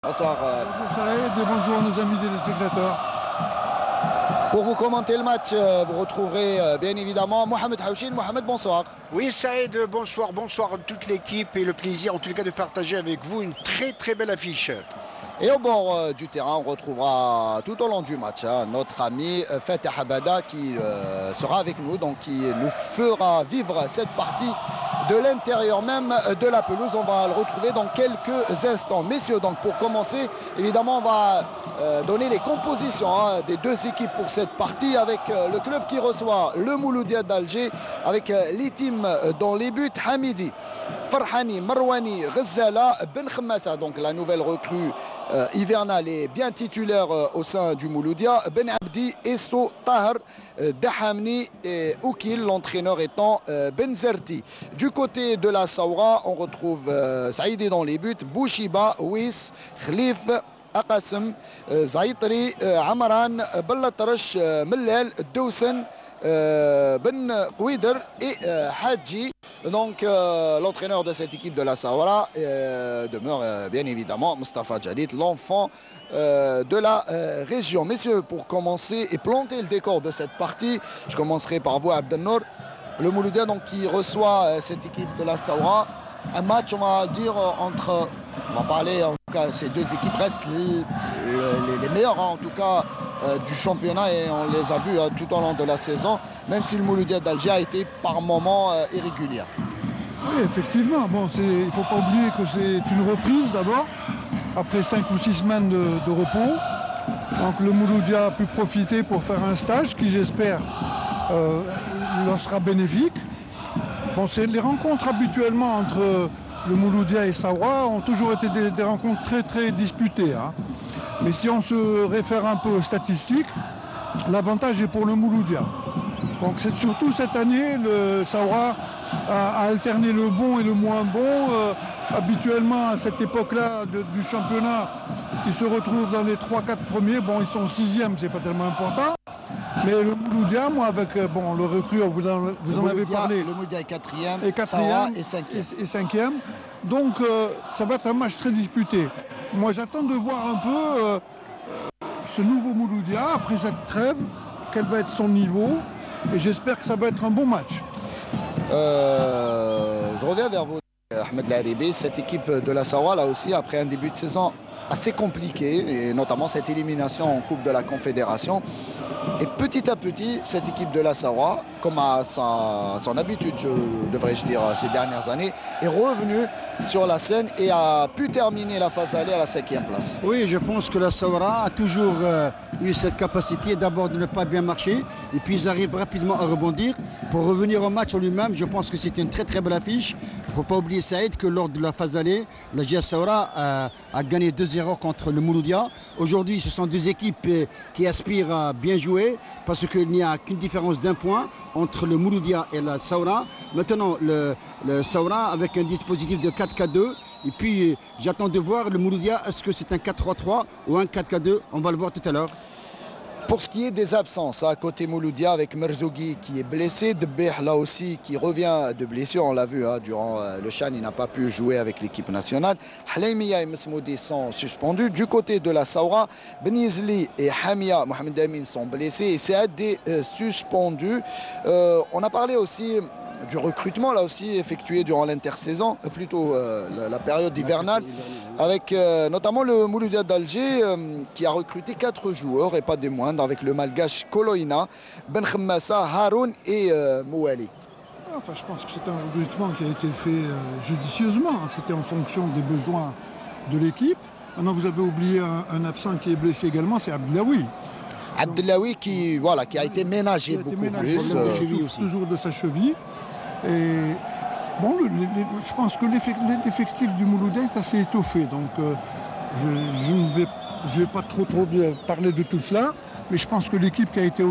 Bonsoir. Bonjour Saïd et bonjour à nos amis téléspectateurs. Pour vous commenter le match, vous retrouverez bien évidemment Mohamed Haouchine. Mohamed, bonsoir. Oui, Saïd, bonsoir, bonsoir à toute l'équipe et le plaisir en tout cas de partager avec vous une très belle affiche. Et au bord du terrain, on retrouvera tout au long du match notre ami Fatah Habada qui sera avec nous, donc qui nous fera vivre cette partie de l'intérieur même de la pelouse. On va le retrouver dans quelques instants. Messieurs, donc pour commencer, évidemment, on va donner les compositions des deux équipes pour cette partie avec le club qui reçoit le Mouloudia d'Alger avec les teams dans les buts. Hamidi, Farhani, Marwani, Ghazala, Ben Khmassa, donc la nouvelle recrue hivernale est bien titulaire au sein du Mouloudia. Ben Abdi, Esso, Tahar, Dahamni et Oukil, l'entraîneur étant Ben Zerti. Du côté de la Saoura, on retrouve Saïdi dans les buts, Bouchiba, Ouis, Khlif, Aqasem, Zaïtri, Amaran, Ballatrash, Mellel, Doussen, Ben Kouider et Hadji. Donc l'entraîneur de cette équipe de la Saoura demeure bien évidemment Mustafa Jallit, l'enfant de la région. Messieurs, pour commencer et planter le décor de cette partie, je commencerai par vous, Abdelnour. Le Mouloudia donc qui reçoit cette équipe de la Saoura. Un match, on va dire, entre, on va parler en tout cas, ces deux équipes restent les meilleures en tout cas du championnat et on les a vus tout au long de la saison, même si le Mouloudia d'Alger a été par moments irrégulier. Oui, effectivement. Bon, il ne faut pas oublier que c'est une reprise d'abord, après 5 ou 6 semaines de repos. Donc le Mouloudia a pu profiter pour faire un stage qui, j'espère, leur sera bénéfique. Bon, les rencontres habituellement entre le Mouloudia et Saoura ont toujours été des rencontres très disputées. Mais si on se réfère un peu aux statistiques, l'avantage est pour le Mouloudia. Donc c'est surtout cette année, le Saoura a alterné le bon et le moins bon. Habituellement, à cette époque-là du championnat, ils se retrouvent dans les 3-4 premiers. Bon, ils sont 6e, c'est pas tellement important. Mais le Mouloudia, moi, avec le recrue, vous en avez parlé. Le Mouloudia est 4e, et 4e et 5e. Donc, ça va être un match très disputé. Moi, j'attends de voir un peu ce nouveau Mouloudia, après cette trêve, quel va être son niveau. Et j'espère que ça va être un bon match. Je reviens vers vous, Ahmed Laribi. Cette équipe de la Saoura, là aussi, après un début de saison assez compliqué, et notamment cette élimination en Coupe de la Confédération. Et petit à petit, cette équipe de la Saoura, comme à son habitude, devrais-je dire, ces dernières années, est revenue sur la scène et a pu terminer la phase aller à la 5e place. Oui, je pense que la Saoura a toujours eu cette capacité d'abord de ne pas bien marcher et puis ils arrivent rapidement à rebondir. Pour revenir au match en lui-même, je pense que c'était une très belle affiche. Il ne faut pas oublier, Saïd, que lors de la phase aller, la GIA Saoura a gagné 2-0 contre le Mouloudia. Aujourd'hui, ce sont deux équipes qui aspirent à bien jouer parce qu'il n'y a qu'une différence d'1 point entre le Mouloudia et la Saoura. Maintenant, le Saoura avec un dispositif de 4-4-2. Et puis, j'attends de voir le Mouloudia, est-ce que c'est un 4-3-3 ou un 4-4-2? On va le voir tout à l'heure. Pour ce qui est des absences, à côté Mouloudia avec Merzougui qui est blessé, Debeh là aussi qui revient de blessure, on l'a vu durant le Chan, il n'a pas pu jouer avec l'équipe nationale. Halaimia et Mesmoudi sont suspendus. Du côté de la Saoura, Benizli et Hamia Mohamed Amin sont blessés et Saad est suspendu. On a parlé aussi du recrutement là aussi effectué durant l'intersaison, plutôt la période hivernale, avec notamment le Mouloudia d'Alger qui a recruté 4 joueurs et pas des moindres, avec le malgache Koloina, Ben Khmassa, Haroun et Mouali. Enfin, je pense que c'est un recrutement qui a été fait judicieusement. C'était en fonction des besoins de l'équipe. Maintenant, vous avez oublié un absent qui est blessé également, c'est Abdelawi. Abdelawi qui a été ménagé beaucoup plus. Toujours de sa cheville. Et bon, je pense que l'effectif du Mouloudia est assez étoffé. Donc, je ne vais pas trop parler de tout cela. Mais je pense que l'équipe qui a été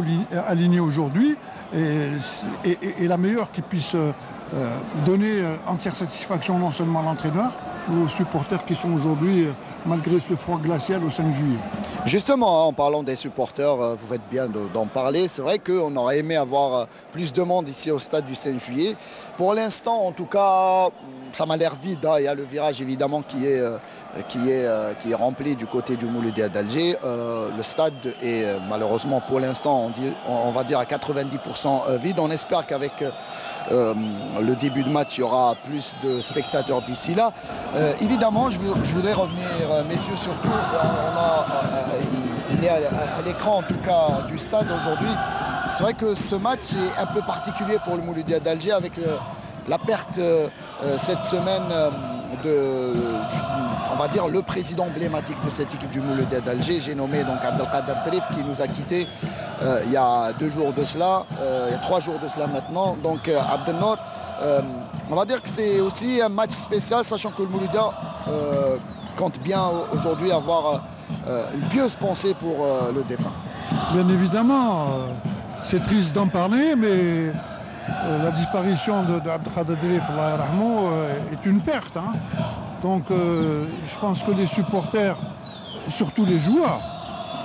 alignée aujourd'hui est la meilleure qui puisse donner entière satisfaction non seulement à l'entraîneur, mais aux supporters qui sont aujourd'hui, malgré ce froid glacial, au 5 juillet. Justement, en parlant des supporters, vous faites bien d'en parler. C'est vrai qu'on aurait aimé avoir plus de monde ici au stade du 5 juillet. Pour l'instant, en tout cas, ça m'a l'air vide. Hein. Il y a le virage évidemment qui est rempli du côté du Mouloudia d'Alger. Le stade est malheureusement pour l'instant, on va dire à 90% vide. On espère qu'avec le début de match, il y aura plus de spectateurs d'ici là. Évidemment, je voudrais revenir, messieurs, surtout, il est à l'écran en tout cas du stade aujourd'hui. C'est vrai que ce match est un peu particulier pour le Mouloudia d'Alger avec la perte cette semaine on va dire le président emblématique de cette équipe du Mouloudia d'Alger. J'ai nommé donc Abdelkader Drif qui nous a quittés il y a 2 jours de cela, il y a 3 jours de cela maintenant. Donc Abdelnour, on va dire que c'est aussi un match spécial, sachant que le Mouloudia compte bien aujourd'hui avoir une pieuse pensée pour le défunt. Bien évidemment, c'est triste d'en parler, mais la disparition d'Abdelkader Drif est une perte. Hein. Donc je pense que les supporters, surtout les joueurs,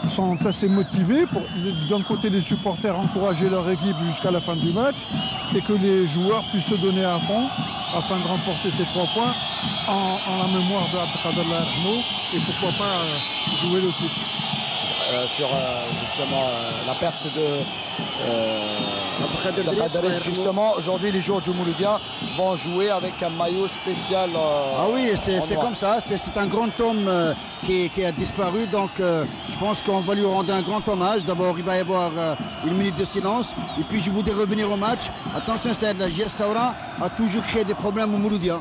sont assez motivés pour, d'un côté, les supporters encourager leur équipe jusqu'à la fin du match et que les joueurs puissent se donner à fond afin de remporter ces 3 points en la mémoire d'Abdelkader et pourquoi pas jouer le titre. Sur justement la perte de Drif, justement aujourd'hui les joueurs du Mouloudia vont jouer avec un maillot spécial. Ah oui, c'est comme ça, c'est un grand homme qui a disparu, donc je pense qu'on va lui rendre un grand hommage. D'abord il va y avoir une minute de silence et puis je voudrais revenir au match. Attention, Saïd Lajir Saoura a toujours créé des problèmes au Mouloudia.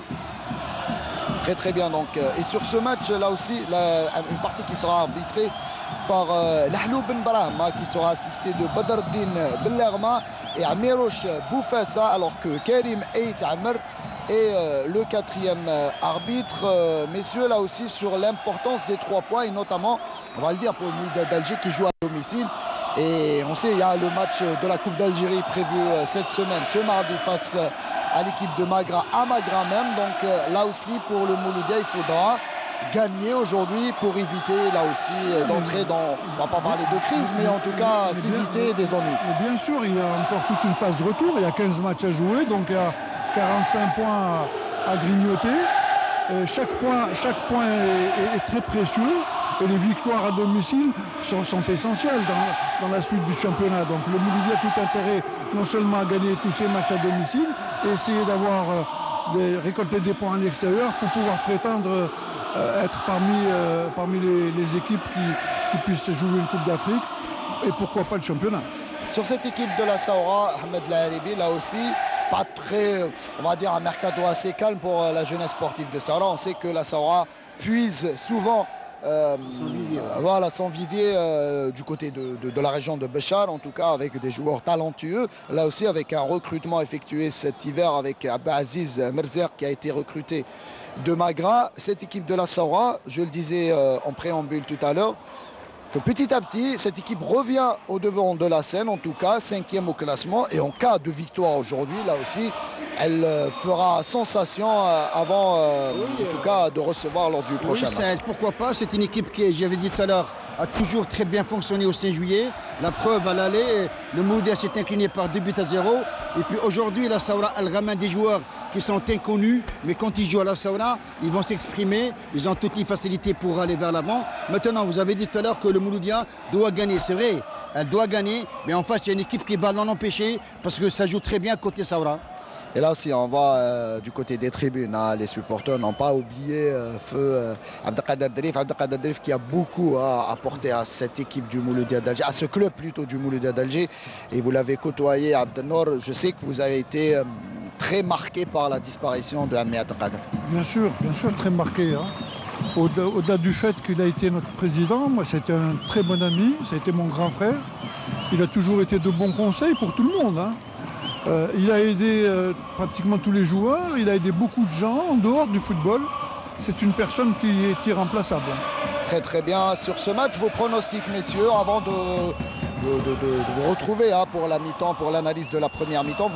Très très bien donc. Et sur ce match là aussi, une partie qui sera arbitrée par Lahlou Ben Brahma qui sera assisté de Badreddin Bellerma et Amirouche Boufassa, alors que Karim Eit Amr est le 4e arbitre. Messieurs, là aussi sur l'importance des 3 points et notamment, on va le dire pour le Mouloudia d'Alger qui joue à domicile. Et on sait il y a le match de la Coupe d'Algérie prévu cette semaine, ce mardi face à l'équipe de Magra, à Magra même. Donc là aussi pour le Mouloudia, il faudra gagner aujourd'hui pour éviter là aussi d'entrer dans, on va pas parler de crise, mais en tout cas s'éviter des ennuis. Mais bien sûr, il y a encore toute une phase retour, il y a 15 matchs à jouer, donc il y a 45 points à grignoter. Chaque point est très précieux et les victoires à domicile sont essentielles dans la suite du championnat. Donc le Mouloudia a tout intérêt non seulement à gagner tous ses matchs à domicile et essayer récolter des points à l'extérieur pour pouvoir prétendre être parmi les équipes qui puissent jouer une Coupe d'Afrique et pourquoi pas le championnat. Sur cette équipe de la Saoura, Ahmed Laharibi, là aussi, pas très, on va dire un mercato assez calme pour la jeunesse sportive de Saoura. On sait que la Saoura puise souvent son vivier du côté de la région de Béchar, en tout cas avec des joueurs talentueux. Là aussi avec un recrutement effectué cet hiver avec Abdelaziz Merzer qui a été recruté de Magra. Cette équipe de la Saoura, je le disais en préambule tout à l'heure, que petit à petit, cette équipe revient au devant de la scène, en tout cas 5e au classement. Et en cas de victoire aujourd'hui, là aussi, elle fera sensation avant, en tout cas, de recevoir lors du prochain match. Pourquoi pas, c'est une équipe qui, j'avais dit tout à l'heure, a toujours très bien fonctionné au 5 juillet. La preuve à l'aller, le Mouloudia s'est incliné par 2-0. Et puis aujourd'hui, la Saoura, elle ramène des joueurs qui sont inconnus, mais quand ils jouent à la Saoura, ils vont s'exprimer, ils ont toutes les facilités pour aller vers l'avant. Maintenant, vous avez dit tout à l'heure que le Mouloudia doit gagner, c'est vrai, elle doit gagner, mais en face, il y a une équipe qui va l'en empêcher, parce que ça joue très bien côté Saoura. Et là aussi, on voit du côté des tribunes, hein, les supporters n'ont pas oublié feu Abdelkader Drif qui a beaucoup apporté à cette équipe du Mouloudia d'Alger, à ce club plutôt du Mouloudia d'Alger. Et vous l'avez côtoyé, Abdelnour, je sais que vous avez été très marqué par la disparition de Hammi Abdelkader. Bien sûr, très marqué. Hein. Au-delà du fait qu'il a été notre président, moi c'était un très bon ami, ça a été mon grand frère. Il a toujours été de bons conseils pour tout le monde. Hein. Il a aidé pratiquement tous les joueurs, il a aidé beaucoup de gens en dehors du football. C'est une personne qui est irremplaçable. Très très bien. Sur ce match, vos pronostics, messieurs, avant de vous retrouver pour la mi-temps, pour l'analyse de la première mi-temps.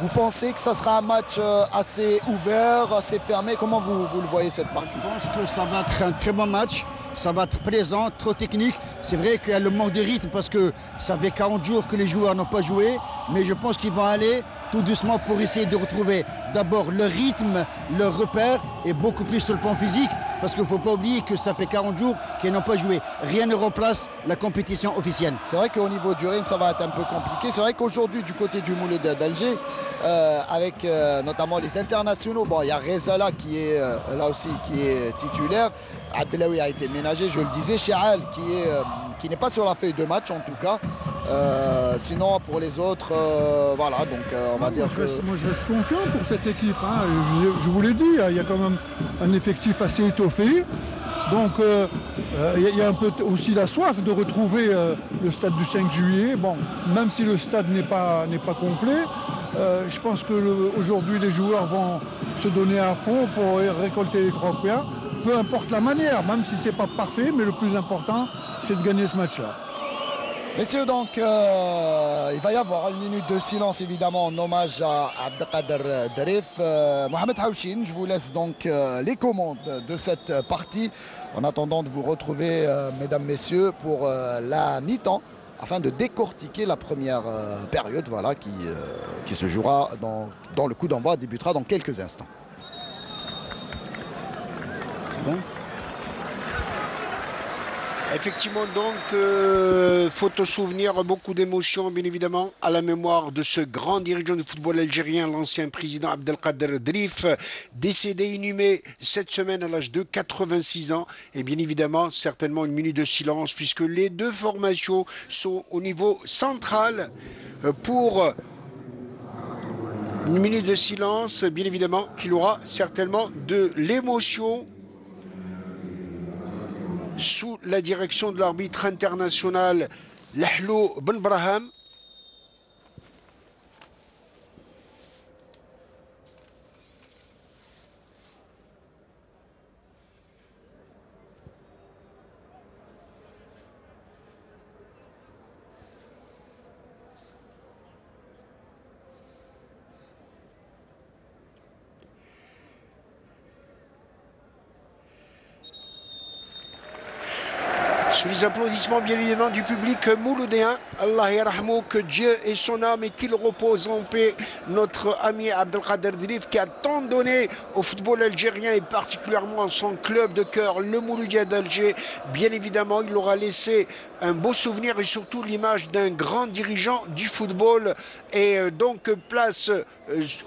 Vous pensez que ça sera un match assez ouvert, assez fermé? Comment vous le voyez cette partie? Je pense que ça va être un très bon match. Ça va être plaisant, trop technique. C'est vrai qu'il y a le manque de rythme parce que ça fait 40 jours que les joueurs n'ont pas joué. Mais je pense qu'ils vont aller tout doucement pour essayer de retrouver d'abord le rythme, le repère et beaucoup plus sur le plan physique parce qu'il ne faut pas oublier que ça fait 40 jours qu'ils n'ont pas joué. Rien ne remplace la compétition officielle. C'est vrai qu'au niveau du rythme, ça va être un peu compliqué. C'est vrai qu'aujourd'hui, du côté du Mouloud d'Alger, avec notamment les internationaux, bon, il y a Rezala qui est là aussi qui est titulaire. Abdelawi a été ménagé, je le disais. Cheal qui n'est pas sur la feuille de match en tout cas. Sinon pour les autres, voilà, donc on va dire moi je reste confiant pour cette équipe. Hein. Je vous l'ai dit, il y a quand même un effectif assez étoffé. Donc il y a un peu aussi la soif de retrouver le stade du 5 juillet. Bon, même si le stade n'est pas complet, je pense qu'aujourd'hui les joueurs vont se donner à fond pour récolter les 3 points. Peu importe la manière, même si ce n'est pas parfait, mais le plus important, c'est de gagner ce match-là. Messieurs, donc il va y avoir une minute de silence évidemment en hommage à Abdelkader Derif. Mohamed Haouchine, je vous laisse donc les commandes de cette partie en attendant de vous retrouver, mesdames, messieurs, pour la mi-temps afin de décortiquer la première période, voilà, qui se jouera dans le coup d'envoi, débutera dans quelques instants. C'est bon ? Effectivement, donc, photo souvenir, beaucoup d'émotions, bien évidemment, à la mémoire de ce grand dirigeant du football algérien, l'ancien président Abdelkader Derif, décédé inhumé cette semaine à l'âge de 86 ans. Et bien évidemment, certainement une minute de silence, puisque les deux formations sont au niveau central pour une minute de silence, bien évidemment, qu'il aura certainement de l'émotion sous la direction de l'arbitre international Lahlo Ben Braham. Sous les applaudissements bien évidemment du public mouloudéen, Allah yarhamou, que Dieu ait son âme et qu'il repose en paix, notre ami Abdelkader Derif qui a tant donné au football algérien et particulièrement à son club de cœur, le Mouloudia d'Alger. Bien évidemment, il aura laissé un beau souvenir et surtout l'image d'un grand dirigeant du football. Et donc place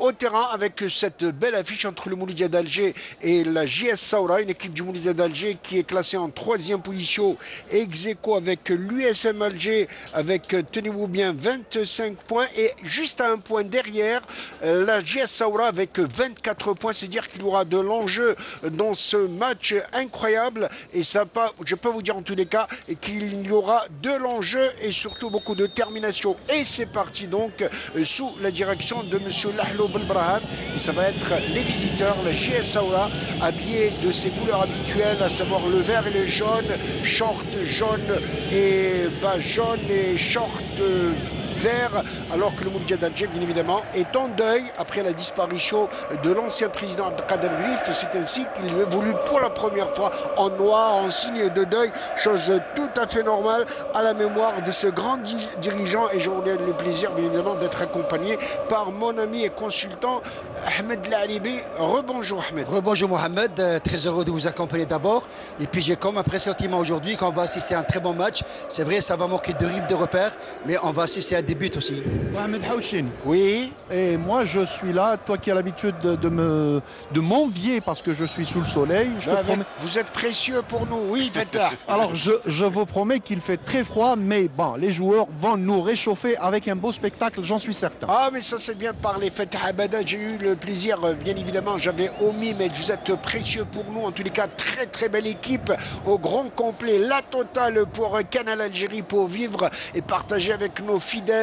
au terrain avec cette belle affiche entre le Mouloudia d'Alger et la JS Saoura, une équipe du Mouloudia d'Alger qui est classée en 3e position, ex-aequo avec l'USM Alger avec, tenez-vous bien, 25 points et juste à un point derrière la JS Saoura avec 24 points. C'est dire qu'il y aura de l'enjeu dans ce match incroyable et ça, je peux vous dire en tous les cas qu'il y aura de l'enjeu et surtout beaucoup de détermination. Et c'est parti donc sous la direction de monsieur Lahlo Ben Braham et ça va être les visiteurs, la JS Saoura, habillés de ses couleurs habituelles, à savoir le vert et le jaune, short jaune et bas jaune et short vert, alors que le Mouloudia d'Alger, bien évidemment, est en deuil après la disparition de l'ancien président Abdelkader Derif. C'est ainsi qu'il est voulu pour la première fois en noir, en signe de deuil, chose tout à fait normale à la mémoire de ce grand dirigeant. Et j'aurai le plaisir, bien évidemment, d'être accompagné par mon ami et consultant Ahmed Lalibi. Rebonjour Ahmed. Rebonjour Mohamed, très heureux de vous accompagner d'abord. Et puis j'ai comme un pressentiment aujourd'hui qu'on va assister à un très bon match. C'est vrai, ça va manquer de rythme, de repères, mais on va assister à des buts aussi. Mohamed Haouchine. Oui. Et moi je suis là, toi qui as l'habitude de m'envier parce que je suis sous le soleil. Je te promets... Vous êtes précieux pour nous, oui, Feta. Alors je vous promets qu'il fait très froid, mais bon, les joueurs vont nous réchauffer avec un beau spectacle, j'en suis certain. Ah mais ça c'est bien parlé, Feta Abada, j'ai eu le plaisir, bien évidemment, j'avais omis, mais vous êtes précieux pour nous, en tous les cas, très très belle équipe, au grand complet, la totale pour Canal Algérie, pour vivre et partager avec nos fidèles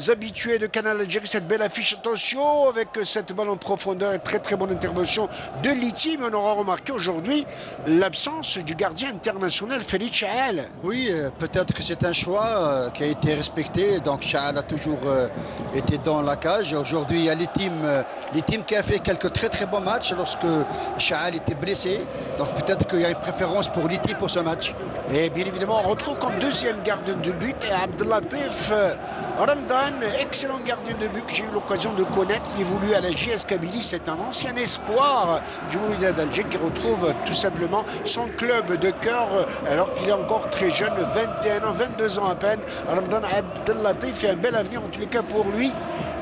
habitués de Canal Algérie cette belle affiche. Attention avec cette balle en profondeur et très très bonne intervention de Liti, mais on aura remarqué aujourd'hui l'absence du gardien international Félix Chaal. Oui, peut-être que c'est un choix qui a été respecté, donc Chaal a toujours été dans la cage. Aujourd'hui il y a Litim qui a fait quelques très très bons matchs lorsque Chaal était blessé, donc peut-être qu'il y a une préférence pour Litim pour ce match. Et bien évidemment on retrouve comme deuxième gardien de but Abdelatif Ramdan, excellent gardien de but que j'ai eu l'occasion de connaître. Il évolue à la JS Kabylie. C'est un ancien espoir du Mouloudia d'Alger qui retrouve tout simplement son club de cœur alors qu'il est encore très jeune, 21 ans, 22 ans à peine. Ramdan Abdellatif fait un bel avenir en tous les cas pour lui.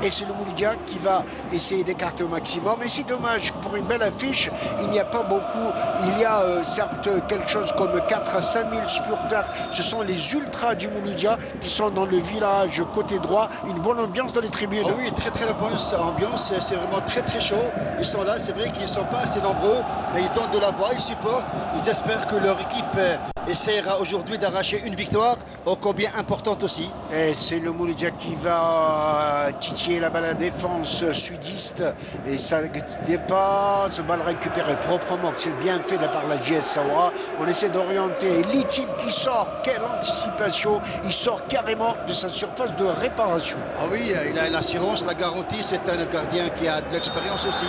Et c'est le Mouloudia qui va essayer d'écarter au maximum. Et c'est dommage, pour une belle affiche, il n'y a pas beaucoup. Il y a certes quelque chose comme 4 à 5 000 supporters. Ce sont les ultras du Mouloudia qui sont dans le village côté droit. Une bonne ambiance dans les tribunes. Oh oui, très très bonne ambiance. C'est vraiment très très chaud. Ils sont là, c'est vrai qu'ils ne sont pas assez nombreux, mais ils donnent de la voix, ils supportent. Ils espèrent que leur équipe essaiera aujourd'hui d'arracher une victoire, ô combien importante aussi. Et c'est le Mouloudia qui va titiller la balle à la défense sudiste. Et ça dépasse, balle récupérée proprement, que c'est bien fait de la part de la JS Saoura. On essaie d'orienter l'Itim qui sort. Quelle anticipation! Il sort carrément de sa surface de réparation. Ah oui, il a l'assurance, la garantie. C'est un gardien qui a de l'expérience aussi.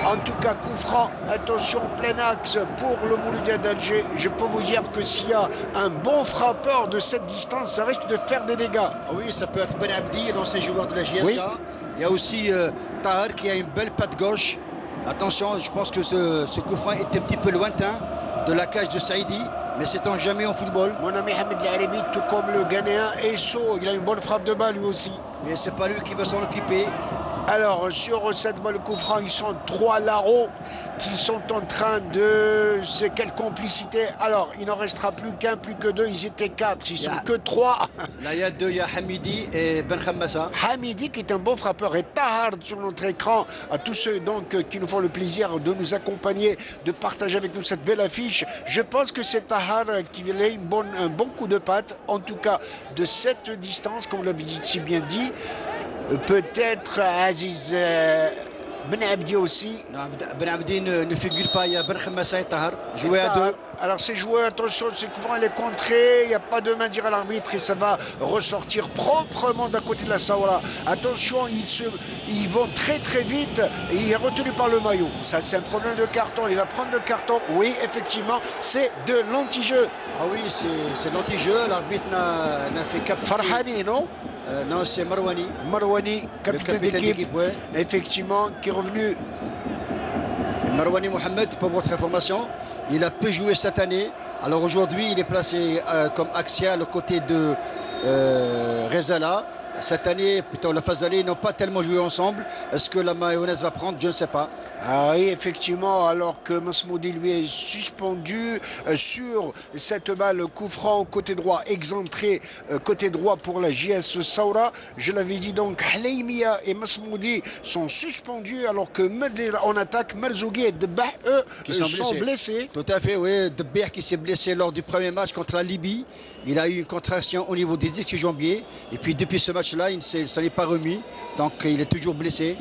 En tout cas, coup franc, attention, plein axe pour le Mouloudia d'Alger. Je peux vous dire que s'il y a un bon frappeur de cette distance, ça risque de faire des dégâts. Ah oui, ça peut être Ben Abdi, l'ancien joueur de la JSK. Oui. Il y a aussi Tahar qui a une belle patte gauche. Attention, je pense que ce coup franc est un petit peu lointain de la cage de Saïdi, mais c'est jamais en football. Mon ami Hamed L'Arabi, tout comme le Ghanéen, est chaud. Il a une bonne frappe de balle lui aussi. Mais c'est pas lui qui va s'en occuper. Alors, sur cette balle coup franc, ils sont 3 larrons qui sont en train de... C'est quelle complicité. Alors, il n'en restera plus qu'un, plus que 2. Ils étaient 4, ils sont que 3. Là, il y a 2, il y a Hamidi et Ben Khammassa. Hamidi qui est un bon frappeur et Tahar sur notre écran. À tous ceux donc qui nous font le plaisir de nous accompagner, de partager avec nous cette belle affiche. Je pense que c'est Tahar qui a un bon coup de patte. En tout cas, de cette distance, comme vous l'avez si bien dit. Peut-être Aziz Ben Abdi aussi. Non, Ben Abdi ne figure pas. Il y a Ben Khammassa et Tahar. Joué à 2. Alors ces joueurs, attention, c'est couvent, elle est contrée. Il n'y a pas de main dire à l'arbitre et ça va ressortir proprement d'à côté de la Saoura. Attention, ils vont très très vite et il est retenu par le maillot. Ça, c'est un problème de carton. Il va prendre le carton. Oui, effectivement, c'est de l'anti-jeu. Ah oui, c'est l'anti-jeu. L'arbitre n'a fait qu'appliquer. Farhani, non? Non, c'est Marouani. Marouani, capitaine d'équipe, ouais. Effectivement, qui est revenu. Marouani Mohamed, pour votre information, il a peu joué cette année. Alors aujourd'hui, il est placé comme axial aux côtés de Rezala. Cette année, plutôt la phase d'aller, ils n'ont pas tellement joué ensemble. Est-ce que la mayonnaise va prendre? Je ne sais pas. Ah oui, effectivement, alors que Masmoudi lui est suspendu sur cette balle coup franc côté droit, excentré côté droit pour la JS Saoura. Je l'avais dit donc, Haleimia et Masmoudi sont suspendus alors que en attaque, Merzougi et Debah, eux, sont blessés. Tout à fait, oui. Debah qui s'est blessé lors du premier match contre la Libye. Il a eu une contraction au niveau des ischio-jambiers. Et puis depuis ce match-là, il ne s'en est pas remis. Donc il est toujours blessé.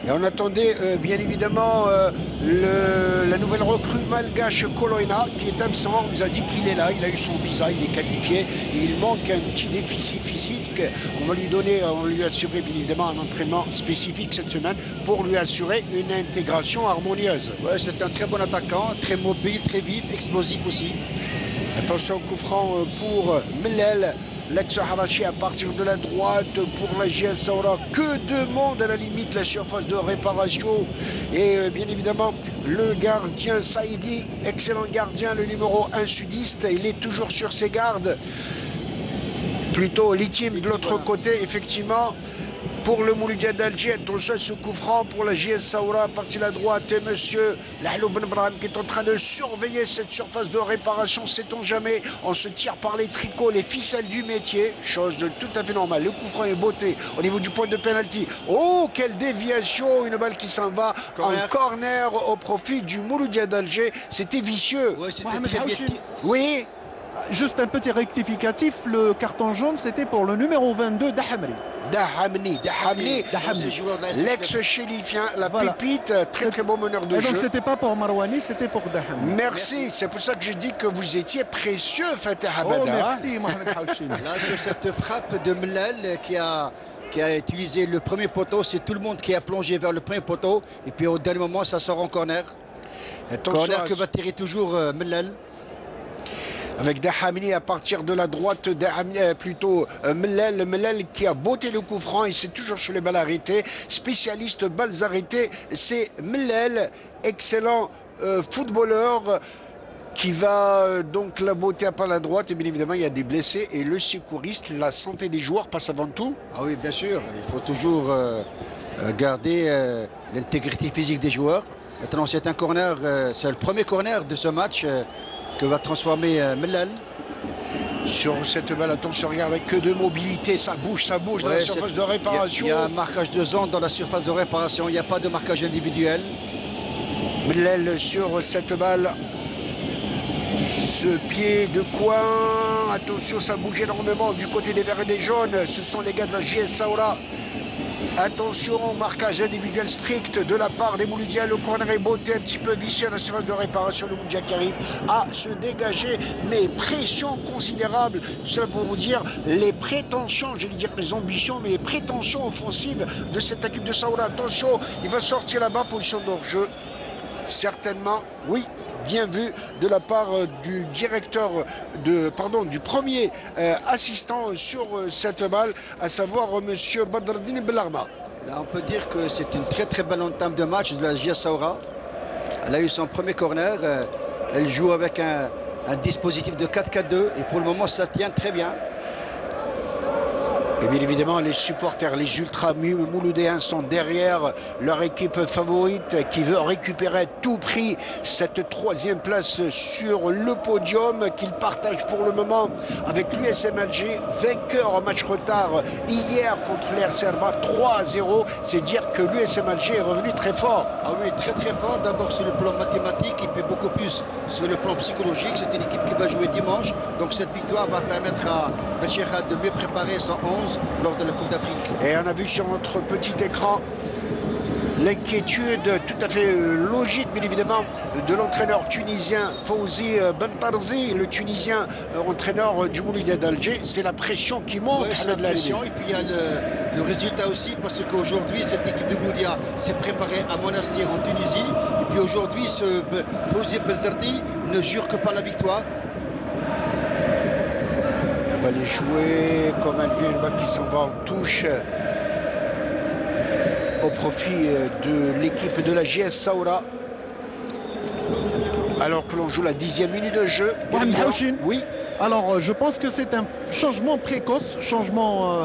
Et on attendait bien évidemment la nouvelle recrue malgache Koloina qui est absent. On nous a dit qu'il est là, il a eu son visa, il est qualifié. Il manque un petit déficit physique. On va lui donner, on lui assurer bien évidemment un entraînement spécifique cette semaine pour lui assurer une intégration harmonieuse. Ouais, c'est un très bon attaquant, très mobile, très vif, explosif aussi. Attention au coup franc pour Mellel. L'ex-Harachi à partir de la droite pour la JS Saoura. Que demande à la limite la surface de réparation. Et bien évidemment, le gardien Saïdi, excellent gardien, le numéro 1 sudiste. Il est toujours sur ses gardes. Plutôt l'Itim de l'autre côté, effectivement. Pour le Mouloudia d'Alger, attention à ce coup franc pour la JS Saoura, partie de la droite, et monsieur Lahlou Ben Brahim qui est en train de surveiller cette surface de réparation, sait-on jamais, on se tire par les tricots, les ficelles du métier, chose tout à fait normale. Le coup franc est botté au niveau du point de pénalty. Oh, quelle déviation, une balle qui s'en va en corner au profit du Mouloudia d'Alger, c'était vicieux. Ouais, c'était très bien. Oui. Juste un petit rectificatif, le carton jaune c'était pour le numéro 22 Dahamri. Dahamni, l'ex-chélifien, la pépite, très très bon meneur de jeu. Donc c'était pas pour Marouani, c'était pour Dahamni. Merci, c'est pour ça que j'ai dit que vous étiez précieux, Fateh Habada. Oh merci Mohamed Haouchine. Là sur cette frappe de Mellel qui a utilisé le premier poteau, c'est tout le monde qui a plongé vers le premier poteau et puis au dernier moment ça sort en corner. Corner que va tirer toujours Mellel. avec Dahamini à partir de la droite, plutôt Mellel qui a botté le coup franc, et c'est toujours sur les balles arrêtées, spécialiste balles arrêtées, c'est Mellel, excellent footballeur qui va donc la botter par la droite. Et bien évidemment il y a des blessés et le secouriste, la santé des joueurs passe avant tout. Ah oui, bien sûr, il faut toujours garder l'intégrité physique des joueurs. Maintenant c'est un corner, c'est le premier corner de ce match que va transformer Mellel. Sur cette balle, attention, regarde, avec que de mobilité, ça bouge dans la surface de réparation. Il y a un marquage de zone dans la surface de réparation, il n'y a pas de marquage individuel. Mellel sur cette balle, ce pied de coin, attention, ça bouge énormément du côté des verts et des jaunes, ce sont les gars de la JS Saoura. Attention, marquage individuel strict de la part des Mouloudia. Le corner est botté, un petit peu vicieux à la surface de réparation. Le Mouloudia qui arrive à se dégager, mais pression considérable. Tout cela pour vous dire les prétentions, j'allais dire les ambitions, mais les prétentions offensives de cette équipe de Saoura. Attention, il va sortir là-bas, position d'hors-jeu. Certainement, oui. Bien vu de la part du directeur du premier assistant sur cette balle, à savoir monsieur Badreddine Bellarma. Là, on peut dire que c'est une très très belle entame de match de la JS Saoura. Elle a eu son premier corner. Elle joue avec un dispositif de 4-4-2 et pour le moment ça tient très bien. Et bien évidemment, les supporters, les ultras mouloudéens sont derrière leur équipe favorite qui veut récupérer à tout prix cette troisième place sur le podium qu'ils partagent pour le moment avec l'USM Alger, vainqueur en match retard hier contre l'RC Rabat 3-0. C'est dire que l'USM Alger est revenu très fort. Ah oui, très très fort. D'abord sur le plan mathématique et puis beaucoup plus sur le plan psychologique. C'est une équipe qui va jouer dimanche. Donc cette victoire va permettre à Belchirad de mieux préparer son 11 lors de la Coupe d'Afrique. Et on a vu sur notre petit écran l'inquiétude tout à fait logique, bien évidemment, de l'entraîneur tunisien Fawzi Bentarzi, le tunisien entraîneur du Mouloudia d'Alger. C'est la pression qui monte. Oui, c'est la pression. Et puis il y a le résultat aussi, parce qu'aujourd'hui, cette équipe de Mouloudia s'est préparée à Monastir en Tunisie. Et puis aujourd'hui, ce Fawzi Bentarzi ne jure que par la victoire. La balle est jouée, comme elle vient, une balle qui s'en va en touche au profit de l'équipe de la JS Saoura. Alors que l'on joue la 10e minute de jeu. Oui. Alors je pense que c'est un changement précoce, changement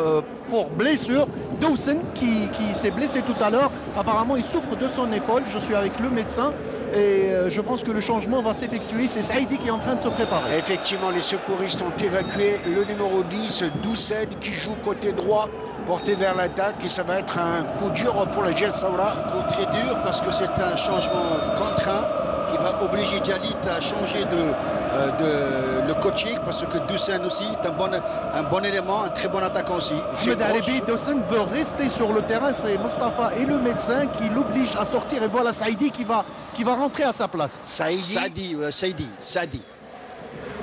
pour blessure. Dawson qui s'est blessé tout à l'heure. Apparemment il souffre de son épaule. Je suis avec le médecin. Et je pense que le changement va s'effectuer. C'est Saïdi qui est en train de se préparer. Effectivement, les secouristes ont évacué le numéro 10, Doucen, qui joue côté droit, porté vers l'attaque. Et ça va être un coup dur pour la JS Saoura. Un coup très dur parce que c'est un changement contraint qui va obliger Djalit à changer le coaching, parce que Doucen aussi est un bon élément, un très bon attaquant aussi. Ahmed Alibi, Doucen veut rester sur le terrain. C'est Mostafa et le médecin qui l'obligent à sortir. Et voilà Saïdi qui va rentrer à sa place. Saïdi.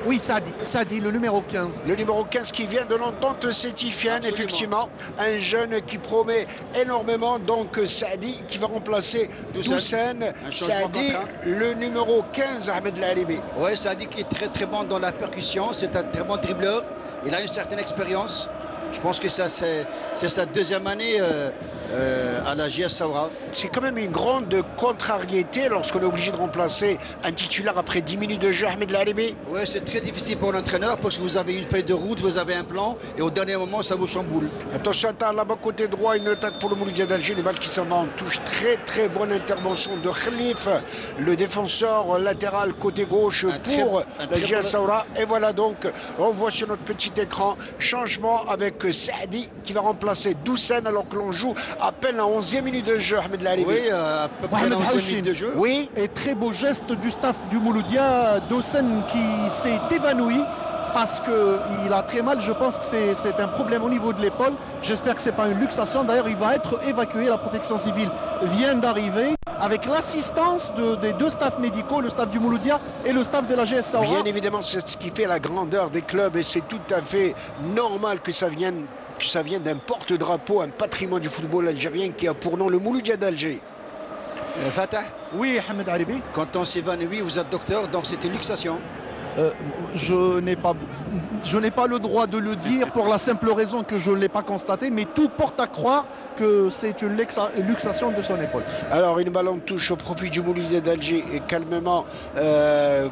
Oui, Sadi, le numéro 15. Le numéro 15 qui vient de l'entente sétifienne, effectivement. Un jeune qui promet énormément. Donc Sadi qui va remplacer Doucen. Sadi, le numéro 15, Ahmed Lalibi. Oui, Sadi qui est très très bon dans la percussion. C'est un très bon dribbleur. Il a une certaine expérience. Je pense que c'est sa deuxième année à la JS Saoura. C'est quand même une grande contrariété lorsqu'on est obligé de remplacer un titulaire après 10 minutes de jeu, Ahmed Lalibi. Oui, c'est très difficile pour l'entraîneur parce que vous avez une feuille de route, vous avez un plan et au dernier moment, ça vous chamboule. Attention, là-bas côté droit, une attaque pour le Mouloudia d'Alger. Les balles qui s'en vont en touche. Très très bonne intervention de Khalif, le défenseur latéral côté gauche pour la JS Saoura. Et voilà donc, on voit sur notre petit écran, changement avec Saadi qui va remplacer Doucen alors que l'on joue à peine la 11e minute de jeu, Ahmed Lalibi. Oui, à peu près la 11e minute de jeu. Oui. Et très beau geste du staff du Mouloudia, Doucen qui s'est évanoui parce qu'il a très mal. Je pense que c'est un problème au niveau de l'épaule. J'espère que ce n'est pas une luxation. D'ailleurs, il va être évacué. La protection civile vient d'arriver avec l'assistance des deux staffs médicaux, le staff du Mouloudia et le staff de la JS Saoura. Bien évidemment, c'est ce qui fait la grandeur des clubs et c'est tout à fait normal que ça vienne d'un porte-drapeau, un patrimoine du football algérien qui a pour nom le Mouloudia d'Alger. Fatah. Oui, Ahmed Alibi. Quand on s'évanouit, vous êtes docteur, donc c'est une luxation. Je n'ai pas le droit de le dire pour la simple raison que je ne l'ai pas constaté, mais tout porte à croire que c'est une luxation de son épaule. Alors une balle en touche au profit du Mouloudia d'Alger et calmement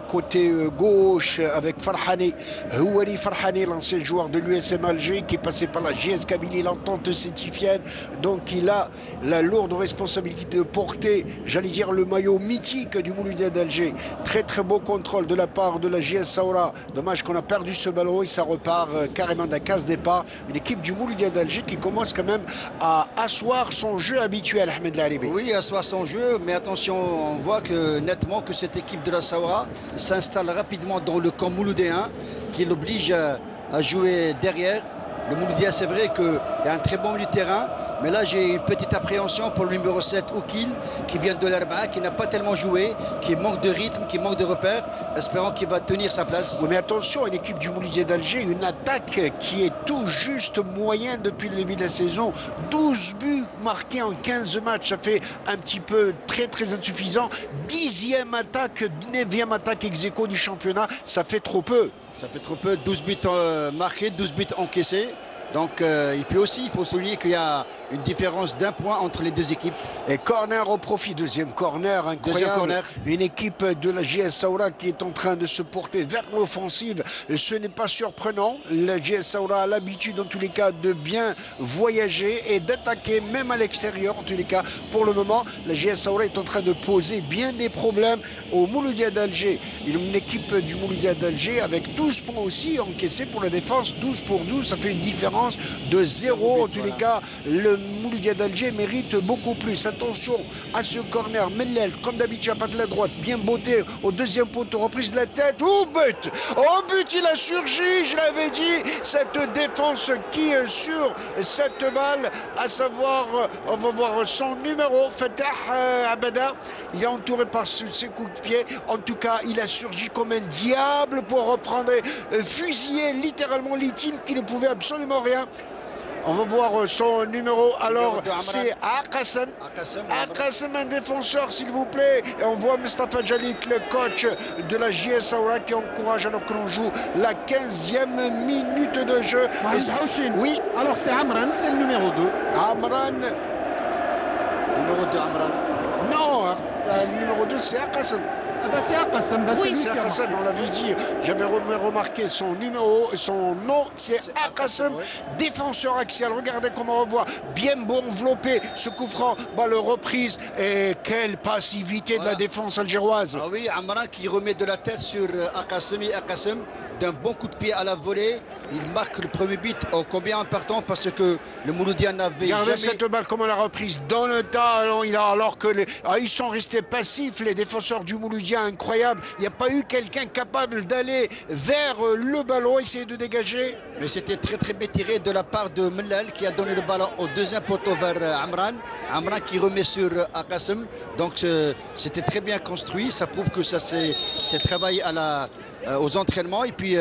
côté gauche avec Farhani, Houari Farhani, l'ancien joueur de l'USM Alger qui est passé par la JS Kabylie, l'entente sétifienne, donc il a la lourde responsabilité de porter, j'allais dire, le maillot mythique du Mouloudia d'Alger. Très très beau contrôle de la part de la JS Saoura. Dommage qu'on a perdu ce ballon et ça repart carrément d'un casse départ. Une équipe du Mouloudia d'Alger qui commence quand même à asseoir son jeu habituel, Ahmed Laribi. Oui, asseoir son jeu, mais attention, on voit que nettement que cette équipe de la Saoura s'installe rapidement dans le camp mouloudéen, qui l'oblige à jouer derrière. Le Mouloudia, c'est vrai qu'il y a un très bon milieu de terrain, mais là j'ai une petite appréhension pour le numéro 7, Oukil, qui vient de l'Arba, qui n'a pas tellement joué, qui manque de rythme, qui manque de repères, espérant qu'il va tenir sa place. Oui, mais attention, une équipe du Mouloudia d'Alger, une attaque qui est tout juste moyenne depuis le début de la saison. 12 buts marqués en 15 matchs, ça fait un petit peu très très insuffisant. 10e attaque, 9e attaque ex aequo du championnat, ça fait trop peu. Ça fait trop peu, 12 buts marqués, 12 buts encaissés. Donc, et puis aussi, il faut souligner qu'il y a une différence d'un point entre les deux équipes. Et corner au profit, deuxième corner incroyable. Deuxième corner. Une équipe de la JS Saoura qui est en train de se porter vers l'offensive. Ce n'est pas surprenant. La JS Saoura a l'habitude, en tous les cas, de bien voyager et d'attaquer, même à l'extérieur, en tous les cas. Pour le moment, la JS Saoura est en train de poser bien des problèmes au Mouloudia d'Alger. Une équipe du Mouloudia d'Alger avec 12 points aussi encaissés pour la défense. 12 pour 12, ça fait une différence de 0. En tous les cas, le Mouloudia d'Alger mérite beaucoup plus. Attention à ce corner. Mellel, comme d'habitude, à pas de la droite, bien botté au deuxième poteau, reprise de la tête. Oh but! Oh but, il a surgi, je l'avais dit. Cette défense qui est sur cette balle, à savoir, on va voir son numéro, Fatah Abada. Il est entouré par ses coups de pied. En tout cas, il a surgi comme un diable pour reprendre, fusiller littéralement l'Itim qui ne pouvait absolument rien. On va voir son numéro. Alors, c'est Akassem. Akassem, un défenseur, s'il vous plaît. Et on voit Mustafa Djalik, le coach de la JS Saoura, qui encourage alors que l'on joue la 15e minute de jeu. Oui. Alors, c'est Amran, c'est le numéro 2. Amran. Numéro 2, Amran. Non, le numéro 2, c'est Akassem. Ah bah c'est Akassem, oui, c'est Akassem, on l'avait dit. J'avais remarqué son numéro, son nom, c'est Akassem, défenseur axial. Regardez comment on voit, bien bon enveloppé, ce coup franc, balle reprise. Et quelle passivité de la défense algéroise. Ah oui, Amran qui remet de la tête sur Akassem et Akassem d'un bon coup de pied à la volée. Il marque le premier but combien important parce que le Mouloudia n'avait jamais... Regardez cette balle, comment la reprise dans le tas, alors que ils sont restés passifs, les défenseurs du Mouloudia, incroyable. Il n'y a pas eu quelqu'un capable d'aller vers le ballon, essayer de dégager. Mais c'était très très bien tiré de la part de Mellal qui a donné le ballon au deuxième poteau vers Amran. Amran qui remet sur Akassem. Donc c'était très bien construit. Ça prouve que ça s'est travaillé aux entraînements. Et puis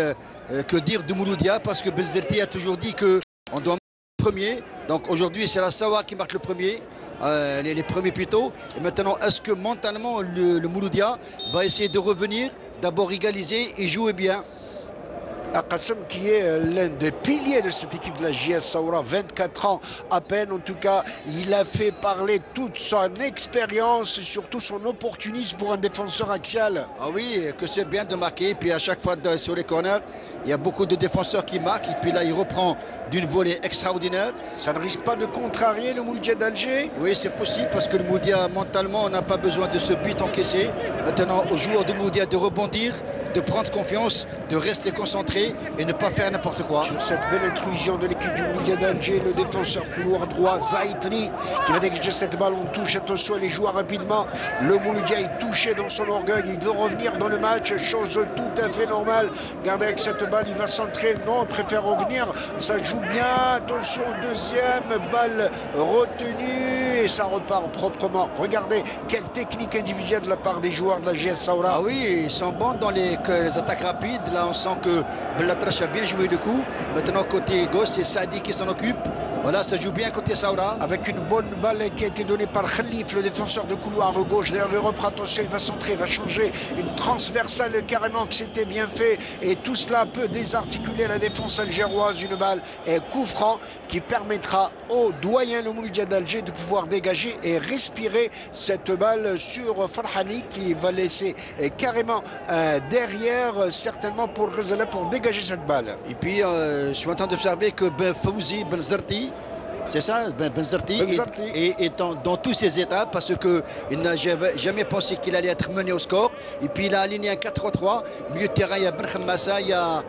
que dire de Mouloudia, parce que Bezderti a toujours dit qu'on doit marquer le premier. Donc aujourd'hui c'est la Saoura qui marque le premier. Les premiers plutôt. Et maintenant, est-ce que mentalement le Mouloudia va essayer de revenir, d'abord égaliser et jouer bien? Akassem qui est l'un des piliers de cette équipe de la JS Saoura, 24 ans à peine. En tout cas, il a fait parler toute son expérience et surtout son opportunisme pour un défenseur axial. Ah oui, que c'est bien de marquer. Puis à chaque fois sur les corners, il y a beaucoup de défenseurs qui marquent. Et puis là, il reprend d'une volée extraordinaire. Ça ne risque pas de contrarier le Mouloudia d'Alger? Oui, c'est possible parce que le Mouloudia, mentalement, on n'a pas besoin de ce but encaissé. Maintenant, aux joueurs du Mouloudia de rebondir, de prendre confiance, de rester concentré et ne pas faire n'importe quoi. Sur cette belle intrusion de l'équipe du Mouloudia d'Alger, le défenseur couloir droit Zaïtri qui va dégager cette balle. On touche, attention, les joueurs rapidement. Le Mouloudia est touché dans son orgueil, il veut revenir dans le match, chose tout à fait normale. Regardez, avec cette balle, il va centrer. Non, il préfère revenir. Ça joue bien. Attention, deuxième balle retenue et ça repart proprement. Regardez quelle technique individuelle de la part des joueurs de la JS Saoura. Ah oui, ils sont bons dans les avec les attaques rapides. Là, on sent que Bellatrache a bien joué le coup. Maintenant, côté gauche, c'est Saadi qui s'en occupe. Voilà, ça joue bien côté Saoura. Avec une bonne balle qui a été donnée par Khalif, le défenseur de couloir gauche. D'ailleurs, il reprend, attention, il va centrer, il va changer. Une transversale carrément que c'était bien fait. Et tout cela peut désarticuler la défense algéroise. Une balle et coup franc qui permettra au doyen, le Mouloudia d'Alger, de pouvoir dégager et respirer cette balle sur Farhani qui va laisser carrément derrière, certainement pour Ghazala, pour dégager cette balle. Et puis, je suis en train d'observer que Fouzi Benzarti, c'est ça, Benzarti est dans toutes ses étapes parce qu'il n'a jamais pensé qu'il allait être mené au score. Et puis il a aligné un 4-3-3. Milieu de terrain, il y a Ben Khammassa, il y a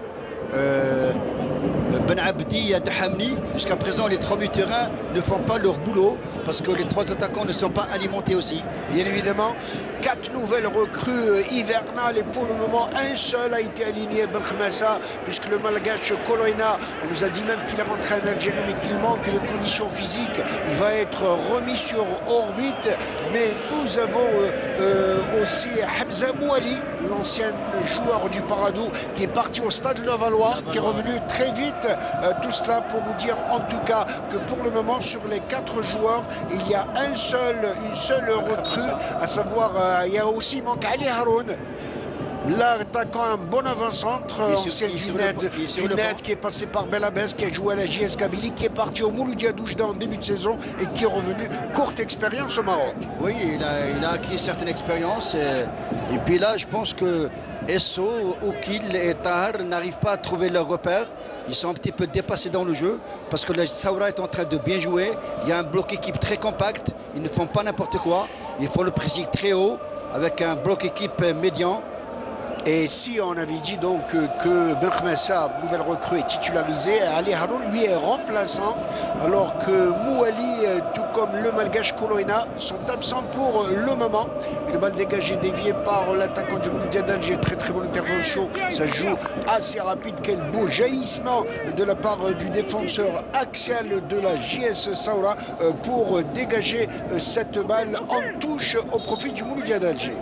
Ben Abdi, il y a Dahamni. Jusqu'à présent, les trois milieux de terrain ne font pas leur boulot parce que les trois attaquants ne sont pas alimentés aussi. Bien évidemment, 4 nouvelles recrues hivernales et pour le moment, un seul a été aligné, Ben Khammassa, puisque le Malgache Koloina nous a dit même qu'il est rentré en Algérie mais qu'il manque de conditions physiques. Il va être remis sur orbite, mais nous avons aussi Hamza Mouali, l'ancien joueur du Paradou, qui est parti au stade Levallois, qui est revenu très vite. Tout cela pour vous dire en tout cas que pour le moment, sur les 4 joueurs, il y a une seule recrue, à savoir il y a aussi manque Ali Haroun, l'attaquant, un bon avant-centre, ancien du net qui est passé par Belabès, qui a joué à la JS Kabylie, qui est parti au Mouloudia d'Oujda en début de saison et qui est revenu, courte expérience au Maroc. Oui, il a acquis une certaine expérience et puis là je pense que Esso, Oukil et Tahar n'arrivent pas à trouver leur repère. Ils sont un petit peu dépassés dans le jeu parce que le Saoura est en train de bien jouer. Il y a un bloc équipe très compact. Ils ne font pas n'importe quoi. Ils font le pressing très haut avec un bloc équipe médian. Et si on avait dit donc que Ben Khammassa, nouvelle recrue, est titularisé, Ali Haroun lui est remplaçant, alors que Mouali, tout comme le Malgache Koloina, sont absents pour le moment. Une balle dégagée, déviée par l'attaquant du Mouloudia d'Alger, très bonne intervention, ça joue assez rapide, quel beau jaillissement de la part du défenseur axial de la JS Saoura pour dégager cette balle en touche au profit du Mouloudia d'Alger.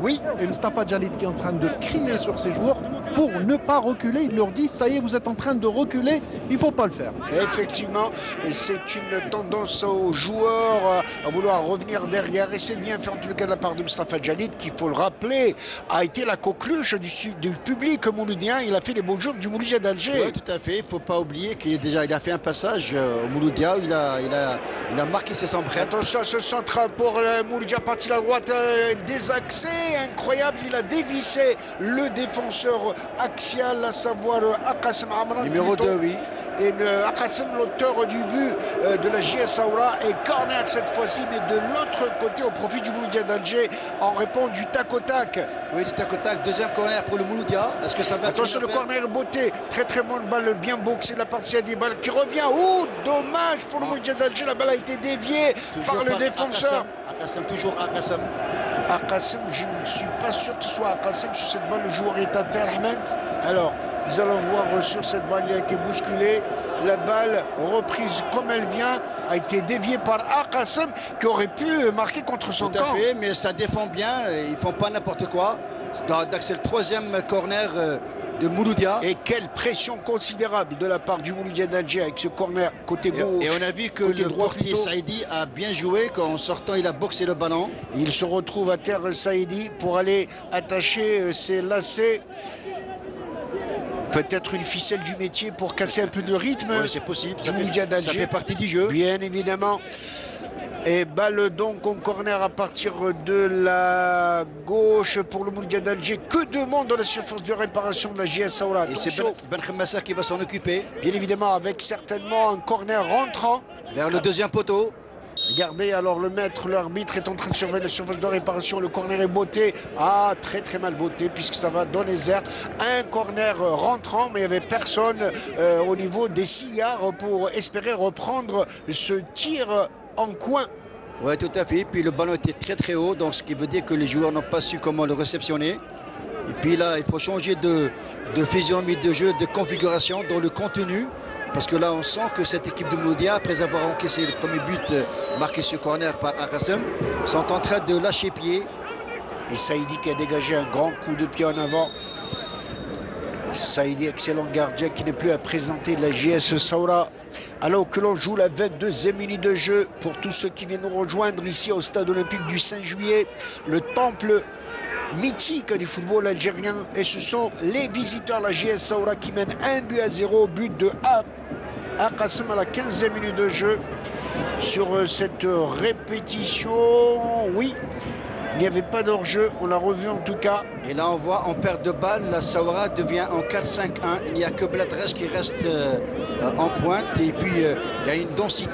Oui, et Mustafa Jalid qui est en train de crier sur ses joueurs pour ne pas reculer. Il leur dit, ça y est, vous êtes en train de reculer, il ne faut pas le faire. Effectivement, c'est une tendance aux joueurs à vouloir revenir derrière, et c'est bien fait en tout cas de la part de Mustafa Jalid, qui, il faut le rappeler, a été la coqueluche du public mouloudien. Il a fait les beaux jours du Mouloudia d'Alger. Oui, tout à fait. Il ne faut pas oublier qu'il a fait un passage au Mouloudia. Il a marqué ses empreintes. Attention à ce centre pour le Mouloudia, parti à la droite, désaxé, incroyable. Il a dévissé le défenseur axial, à savoir Aqasem Amran. Numéro 2, oui. Et Aqasem, l'auteur du but de la JS Saoura, et corner cette fois-ci, mais de l'autre côté au profit du Mouloudia d'Alger, en répond du tac au tac. Oui, du tac au tac. Deuxième corner pour le Mouloudia. Est-ce que ça va? Attention, le corner beauté, très bonne balle, bien boxée de la part de balles qui revient. Oh, dommage pour le Mouloudia d'Alger, la balle a été déviée par le défenseur. Aqasem, toujours Aqasem. Aqasem, je ne suis pas sûr que ce soit Aqasem sur cette balle, le joueur est à terre, Ahmed. Alors, nous allons voir sur cette balle, il a été bousculé. La balle, reprise comme elle vient, a été déviée par Aqasem, qui aurait pu marquer contre son camp. Tout à fait, mais ça défend bien, ils ne font pas n'importe quoi. C'est le troisième corner de Mouloudia. Et quelle pression considérable de la part du Mouloudia d'Alger avec ce corner côté gauche. Et on a vu que le portier Saïdi a bien joué, qu'en sortant il a boxé le ballon. Il se retrouve à terre, Saïdi, pour aller attacher ses lacets. Peut-être une ficelle du métier pour casser un peu de rythme. Oui, c'est possible, ça fait partie du jeu. Bien évidemment. Et balle donc en corner à partir de la gauche pour le Mouloudia d'Alger. Que de monde dans la surface de réparation de la JS Saoura. Et c'est Ben Khammassa qui va s'en occuper. Bien évidemment, avec certainement un corner rentrant. Vers le deuxième poteau. Regardez, alors le maître, l'arbitre est en train de surveiller la surface de réparation. Le corner est botté. Ah, très mal botté puisque ça va dans les airs. Un corner rentrant, mais il n'y avait personne au niveau des sillards pour espérer reprendre ce tir en coin. Oui, tout à fait. Puis le ballon était très haut, donc ce qui veut dire que les joueurs n'ont pas su comment le réceptionner. Et puis là, il faut changer de physionomie de jeu, de configuration dans le contenu. Parce que là, on sent que cette équipe de Mouloudia, après avoir encaissé le premier but marqué sur corner par Aqasem, sont en train de lâcher pied. Et Saïdi qui a dégagé un grand coup de pied en avant. Saïdi, excellent gardien qui n'est plus à présenter de la JS Saoura. Alors que l'on joue la 22e minute de jeu, pour tous ceux qui viennent nous rejoindre ici au stade olympique du 5 juillet, le temple mythique du football algérien. Et ce sont les visiteurs, la JS Saoura, qui mènent 1-0, but de Qassem à la 15e minute de jeu. Sur cette répétition, oui, il n'y avait pas d'hors-jeu, on l'a revu en tout cas. Et là on voit en perte de balle, la Saoura devient en 4-5-1. Il n'y a que Blatrech qui reste en pointe. Et puis il y a une densité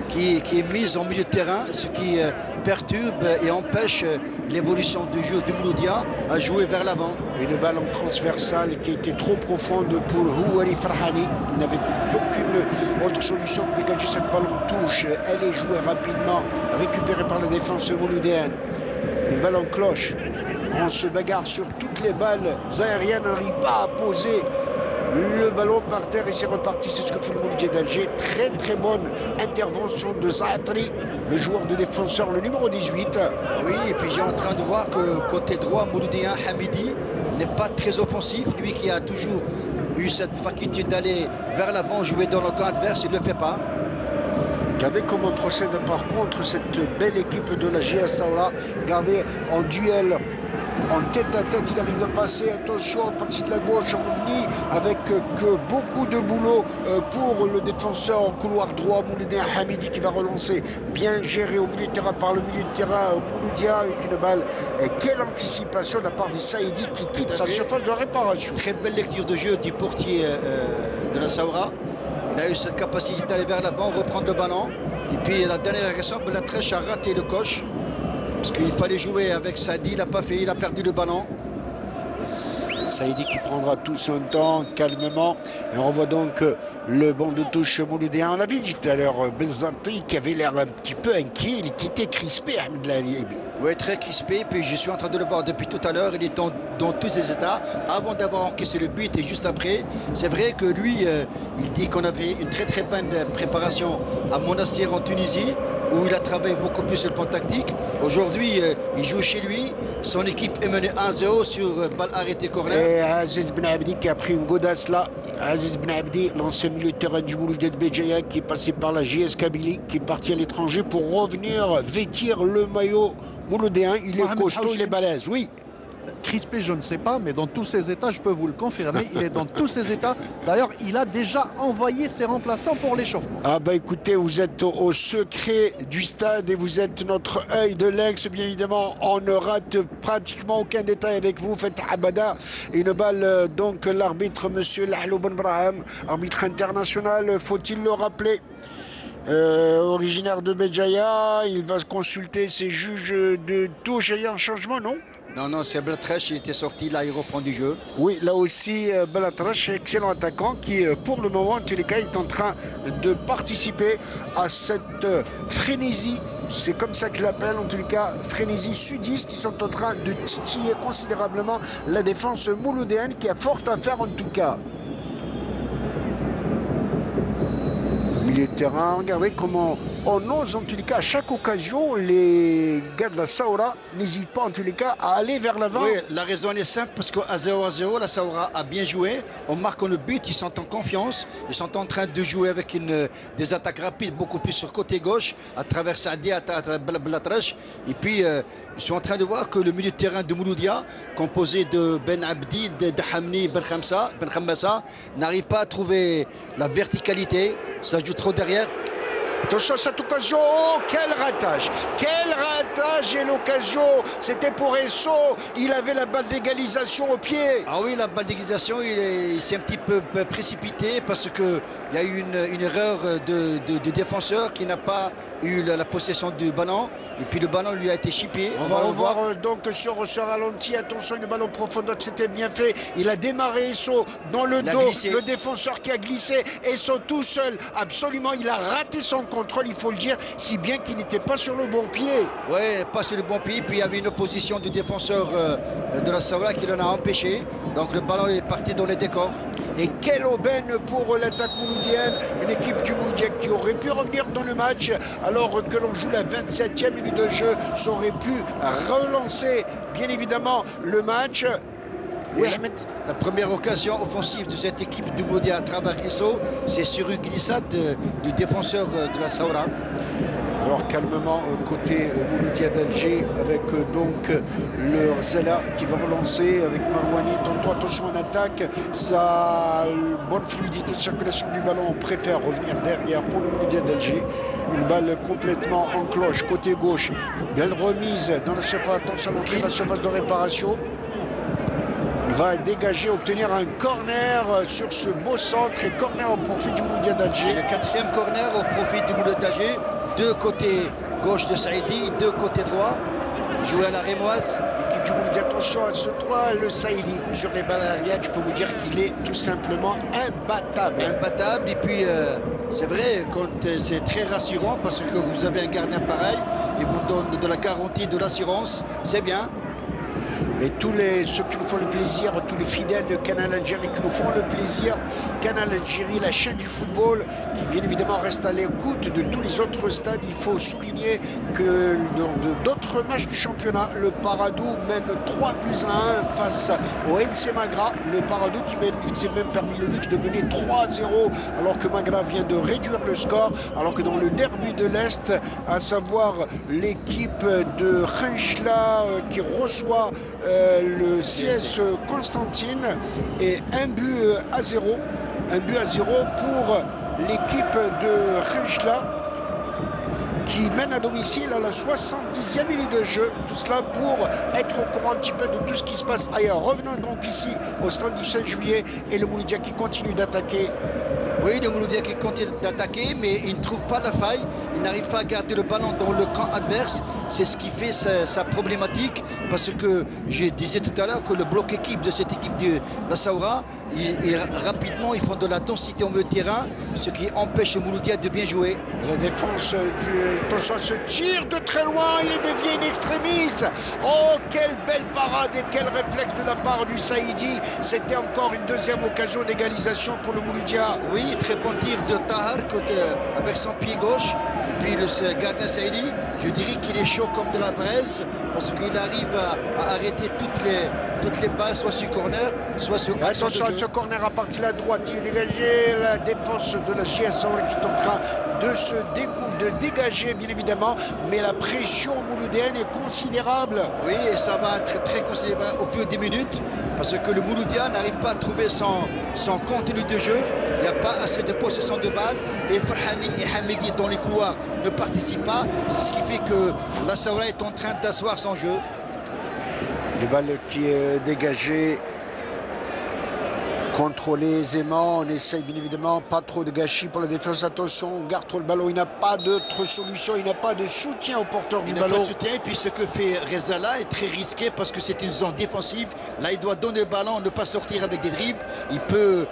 qui est mise en milieu de terrain, ce qui perturbe et empêche l'évolution du jeu de Mouloudia à jouer vers l'avant. Une balle en transversale qui était trop profonde pour Houali Farhani. Il n'avait aucune autre solution de dégager cette balle en touche. Elle est jouée rapidement, récupérée par la défense mouloudéenne. Une balle en cloche. On se bagarre sur toutes les balles aériennes, on n'arrive pas à poser le ballon par terre et c'est reparti. C'est ce que fait le Mouloudia d'Alger. Très très bonne intervention de Zaatri, le joueur de défenseur, le numéro 18. Oui, et puis j'ai en train de voir que côté droit, Mouloudien Hamidi n'est pas très offensif. Lui qui a toujours eu cette faculté d'aller vers l'avant, jouer dans le camp adverse, il ne le fait pas. Regardez comment procède par contre cette belle équipe de la JS Saoura. Regardez en duel, en tête à tête, il arrive à passer. Attention, partie de la gauche, en revenu, avec que beaucoup de boulot pour le défenseur en couloir droit, Mouloudien Hamidi, qui va relancer. Bien géré au milieu de terrain par le milieu de terrain, Mouloudia, avec une balle. Et quelle anticipation de la part de Saïdi qui quitte sa surface de réparation. Très belle lecture de jeu du portier de la Saoura. Il a eu cette capacité d'aller vers l'avant, reprendre le ballon. Et puis la dernière agression, Blatrech a raté le coche. Parce qu'il fallait jouer avec Saïdi, il n'a pas fait, il a perdu le ballon. Saïdi qui prendra tout son temps, calmement. Et on voit donc le banc de touche mouloudéen. On l'avait dit tout à l'heure, Benzarti qui avait l'air un petit peu inquiet, qui était crispé, Ahmed Lali. Oui, très crispé. Puis je suis en train de le voir depuis tout à l'heure. Il est dans tous ses états. Avant d'avoir encaissé le but et juste après. C'est vrai que lui, il dit qu'on avait une très très bonne préparation à Monastir en Tunisie, où il a travaillé beaucoup plus sur le plan tactique. Aujourd'hui, il joue chez lui. Son équipe est menée 1-0 sur balle arrêtée corner. Et Aziz Ben Abdi qui a pris une godasse là. Aziz Ben Abdi, l'ancien milieu de terrain du Mouloudia de Béjaïa, qui est passé par la JS Kabylie, qui est parti à l'étranger pour revenir vêtir le maillot mouloudéen. Il est costaud, il est balèze, oui. Crispé, je ne sais pas, mais dans tous ses états, je peux vous le confirmer, il est dans tous ses états. D'ailleurs, il a déjà envoyé ses remplaçants pour l'échauffement. Ah bah écoutez, vous êtes au secret du stade et vous êtes notre œil de lynx, bien évidemment. On ne rate pratiquement aucun détail avec vous. Faites Abada, une balle, donc l'arbitre, monsieur Lahlou Ben Braham, arbitre international, faut-il le rappeler. Originaire de Béjaïa, il va consulter ses juges de touche. Il y a un changement, non? Non, c'est Blatrech, il était sorti, là il reprend du jeu. Oui, là aussi, Blatrech, excellent attaquant qui, pour le moment, en tous les cas, est en train de participer à cette frénésie. C'est comme ça que je l'appelle, en tous les cas, frénésie sudiste. Ils sont en train de titiller considérablement la défense mouloudéenne qui a fort à faire, en tout cas. Milieu de terrain, regardez comment on ose en tous les cas à chaque occasion, les gars de la Saoura n'hésitent pas en tous les cas à aller vers l'avant. Oui, la raison est simple, parce qu'à 0-0, la Saoura a bien joué. En marquant le but, ils sont en confiance. Ils sont en train de jouer avec des attaques rapides, beaucoup plus sur côté gauche, à travers Saadi, à travers Blatrech. Et puis, ils sont en train de voir que le milieu de terrain de Mouloudia, composé de Ben Abdi, de Hamni, Ben Khammassa, n'arrive pas à trouver la verticalité. Ça joue trop derrière. Attention à cette occasion, oh, quel ratage et l'occasion, c'était pour Esso, il avait la balle d'égalisation au pied. Ah oui, la balle d'égalisation, il s'est un petit peu précipité parce qu'il y a eu une erreur de défenseur qui n'a pas eu la possession du ballon et puis le ballon lui a été chippé. On va revoir donc sur ce ralenti, attention, une balle en profondeur, c'était bien fait, il a démarré Esso dans le dos, le défenseur qui a glissé, Esso tout seul, absolument, il a raté son contrôle, il faut le dire, si bien qu'il n'était pas sur le bon pied. Oui, pas sur le bon pied, puis il y avait une opposition du défenseur de la Saoura qui l'en a empêché, donc le ballon est parti dans les décors. Et quelle aubaine pour l'attaque mouloudienne. Une équipe du Mouloudia qui aurait pu revenir dans le match alors que l'on joue la 27e minute de jeu. Ça aurait pu relancer bien évidemment le match. Oui, Ahmed, la première occasion offensive de cette équipe du Mouloudia à travers Isso, c'est sur une glissade du défenseur de la Saoura. Alors calmement côté Mouloudia d'Alger avec donc le Zala qui va relancer avec Marouani. Tantôt attention en attaque, ça bonne fluidité de circulation du ballon. On préfère revenir derrière pour le Mouloudia d'Alger. Une balle complètement en cloche côté gauche. Belle remise dans la surface. Attention à l'entrée de la surface de réparation. Il va dégager, obtenir un corner sur ce beau centre et corner au profit du Mouloudia d'Alger. C'est le 4e corner au profit du Mouloudia d'Alger. Deux côtés gauche de Saïdi, deux côtés droit. Joué à la rémoise. L'équipe du Mouloudia, attention à ce droit, le Saïdi sur les balles aériennes. Je peux vous dire qu'il est tout simplement imbattable. Imbattable. Et puis c'est vrai, c'est très rassurant parce que vous avez un gardien pareil et vous donne de la garantie, de l'assurance. C'est bien. Et ceux qui nous font le plaisir, tous les fidèles de Canal Algérie qui nous font le plaisir, Canal Algérie, la chaîne du football, qui bien évidemment reste à l'écoute de tous les autres stades. Il faut souligner que dans d'autres matchs du championnat, le Paradou mène 3-1 face au NC Magra. Le Paradou qui s'est même permis le luxe de mener 3-0 alors que Magra vient de réduire le score. Alors que dans le derby de l'Est, à savoir l'équipe de Khenchla qui reçoit le CS Constantine et un but à 0. Un but à 0 pour l'équipe de Khenchla qui mène à domicile à la 70e minute de jeu. Tout cela pour être au courant un petit peu de tout ce qui se passe ailleurs. Revenons donc ici au stade du 7 juillet et le Mouloudia qui continue d'attaquer. Oui, le Mouloudia qui continue d'attaquer, mais il ne trouve pas la faille. Il n'arrive pas à garder le ballon dans le camp adverse. C'est ce qui fait sa problématique. Parce que je disais tout à l'heure que le bloc équipe de cette équipe de la Saoura, rapidement, ils font de la densité au milieu de terrain, ce qui empêche le Mouloudia de bien jouer. La défense attention à ce tir de très loin, il est dévié in extremis. Oh, quelle belle parade et quel réflexe de la part du Saïdi. C'était encore une deuxième occasion d'égalisation pour le Mouloudia. Oui, très bon tir de Tahar avec son pied gauche. Et puis le gardien Saïdi, je dirais qu'il est chaud comme de la braise parce qu'il arrive à arrêter toutes les balles, soit sur corner, soit sur... Attention à ce corner à partir de la droite, il est dégagé. La défense de la JS Saoura qui est en train de dégager bien évidemment, mais la pression mouloudienne est considérable. Oui, et ça va être très considérable au fil des minutes parce que le Mouloudia n'arrive pas à trouver son contenu de jeu. Il n'y a pas assez de possession de balles et Farhani et Hamidi dans les couloirs ne participent pas. C'est ce qui fait que la Saoura est en train d'asseoir son jeu. Les balles qui est dégagée, contrôlé aisément, on essaye bien évidemment, pas trop de gâchis pour la défense, attention, on garde trop le ballon, il n'a pas d'autre solution, il n'a pas de soutien au porteur du ballon. Il n'a pas de soutien, et puis ce que fait Rezala est très risqué parce que c'est une zone défensive, là il doit donner le ballon, ne pas sortir avec des dribbles, il peut